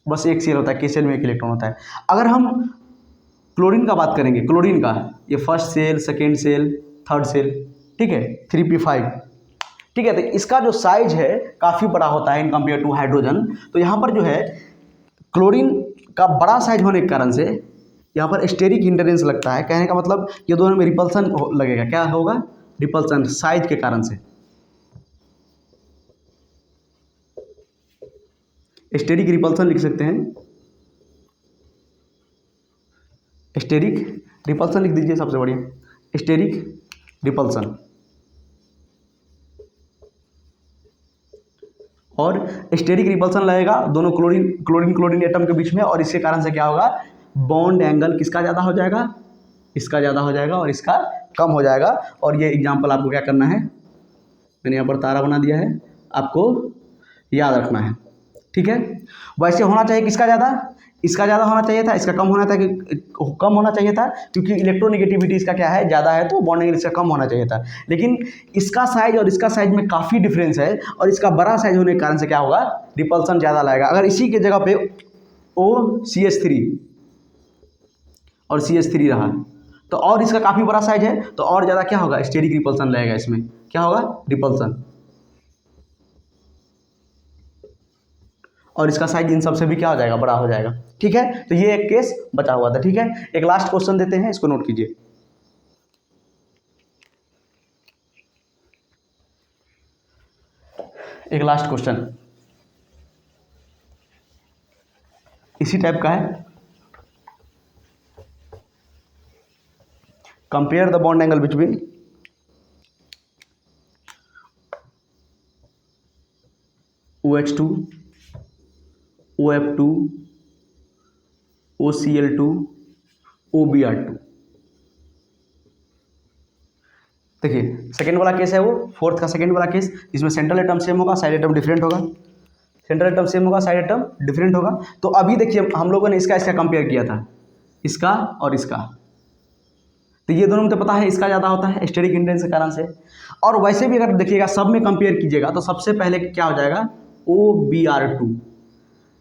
बस एक सेल होता है, के सेल में एक इलेक्ट्रॉन होता है। अगर हम क्लोरीन का बात करेंगे, क्लोरीन का ये first cell, second cell, third cell, ठीक है, 3p5, ठीक है। तो इसका जो साइज है काफ़ी बड़ा होता है इन कंपेयर टू हाइड्रोजन। तो यहाँ पर जो है क्लोरीन का बड़ा साइज होने के कारण से यहाँ पर स्टेरिक हिंड्रेंस लगता है, कहने का मतलब ये दोनों में रिपल्सन लगेगा, क्या होगा, रिपल्सन साइज के कारण से। स्टेरिक रिपल्सन लिख सकते हैं, स्टेरिक रिपल्सन लिख दीजिए, सबसे बढ़िया स्टेरिक रिपल्सन। और स्टेरिक रिपल्सन लगेगा दोनों क्लोरीन एटम के बीच में, और इसके कारण से क्या होगा, बॉन्ड एंगल किसका ज़्यादा हो जाएगा, इसका ज़्यादा हो जाएगा और इसका कम हो जाएगा। और ये एग्जाम्पल आपको क्या करना है, मैंने यहाँ पर तारा बना दिया है, आपको याद रखना है, ठीक है। वैसे होना चाहिए किसका ज़्यादा, इसका ज़्यादा होना चाहिए था, इसका कम होना था, कम होना चाहिए था, क्योंकि इलेक्ट्रोनेगेटिविटी इसका क्या है, ज़्यादा है, तो बॉन्ड एंगल इसका कम होना चाहिए था। लेकिन इसका साइज और इसका साइज में काफ़ी डिफरेंस है, और इसका बड़ा साइज होने के कारण से क्या होगा, रिपल्सन ज़्यादा लाएगा। अगर इसी के जगह पे OCH3 और CH3 रहा, तो और इसका काफ़ी बड़ा साइज है, तो और ज़्यादा क्या होगा, स्टेरिक रिपल्सन लगेगा, इसमें क्या होगा, रिपल्सन। और इसका साइज इन सब से भी क्या हो जाएगा, बड़ा हो जाएगा, ठीक है। तो ये एक केस बचा हुआ था, ठीक है। एक लास्ट क्वेश्चन देते हैं, इसको नोट कीजिए। एक लास्ट क्वेश्चन इसी टाइप का है। Compare the bond angle between OH2, OF2, OCl2, OBr2। देखिए सेकेंड वाला केस है वो, फोर्थ का सेकेंड वाला केस, जिसमें सेंट्रल एटम सेम होगा, साइड एटम डिफरेंट होगा, सेंट्रल एटम सेम होगा, साइड एटम डिफरेंट होगा। तो अभी देखिए हम लोगों ने इसका कंपेयर किया था, इसका और इसका, तो ये दोनों में तो पता है इसका ज़्यादा होता है स्टेरिक हिंड्रेंस के कारण से। और वैसे भी अगर देखिएगा सब में कंपेयर कीजिएगा तो सबसे पहले क्या हो जाएगा, OBr2,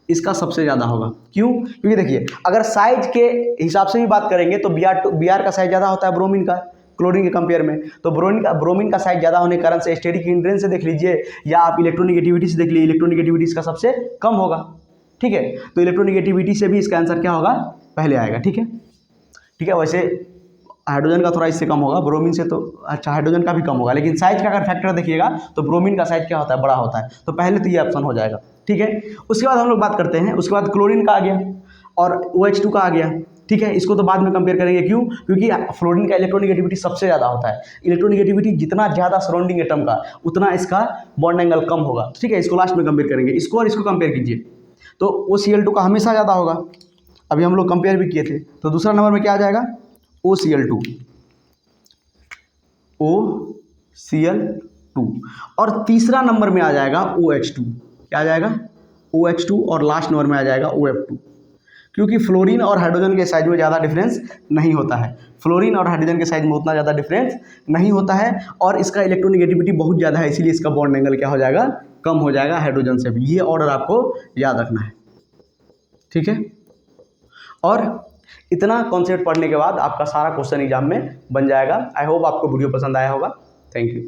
इसका सबसे ज़्यादा होगा। क्यों, क्योंकि देखिए अगर साइज के हिसाब से भी बात करेंगे तो Br का साइज ज़्यादा होता है ब्रोमीन का, क्लोरीन के कंपेयर में। तो ब्रोमीन का साइज ज़्यादा होने के कारण से स्टेरिक हिंड्रेंस से देख लीजिए, या आप इलेक्ट्रोनेगेटिविटी से देख लीजिए, इलेक्ट्रोनेगेटिविटी इसका सबसे कम होगा, ठीक है। तो इलेक्ट्रोनेगेटिविटी से भी इसका आंसर क्या होगा, पहले आएगा, ठीक है, ठीक है। वैसे हाइड्रोजन का थोड़ा इससे कम होगा, ब्रोमीन से तो अच्छा हाइड्रोजन का भी कम होगा, लेकिन साइज का अगर फैक्टर देखिएगा तो ब्रोमीन का साइज क्या होता है, बड़ा होता है। तो पहले तो ये ऑप्शन हो जाएगा, ठीक है। उसके बाद हम लोग बात करते हैं, उसके बाद क्लोरीन का आ गया और OH2 का आ गया, ठीक है। इसको तो बाद में कंपेयर करेंगे, क्यों, क्योंकि फ्लोरीन का इलेक्ट्रोनेगेटिविटी सबसे ज़्यादा होता है। इलेक्ट्रोनेगेटिविटी जितना ज़्यादा सराउंडिंग एटम का, उतना इसका बॉन्ड एंगल कम होगा, ठीक है। इसको लास्ट में कंपेयर करेंगे, इसको और इसको कंपेयर कीजिए तो OCl2 का हमेशा ज़्यादा होगा, अभी हम लोग कंपेयर भी किए थे। तो दूसरा नंबर में क्या आ जाएगा, OCl2, OCl2। और तीसरा नंबर में आ जाएगा OH2, क्या आ जाएगा, OH2। और लास्ट नंबर में आ जाएगा OF2, क्योंकि फ्लोरीन और हाइड्रोजन के साइज में ज़्यादा डिफरेंस नहीं होता है, फ्लोरीन और हाइड्रोजन के साइज में उतना ज़्यादा डिफरेंस नहीं होता है, और इसका इलेक्ट्रोनेगेटिविटी बहुत ज़्यादा है, इसीलिए इसका बॉन्ड एंगल क्या हो जाएगा, कम हो जाएगा हाइड्रोजन से भी। ये ऑर्डर आपको याद रखना है, ठीक है। और इतना कॉन्सेप्ट पढ़ने के बाद आपका सारा क्वेश्चन एग्जाम में बन जाएगा। आई होप आपको वीडियो पसंद आया होगा। Thank you.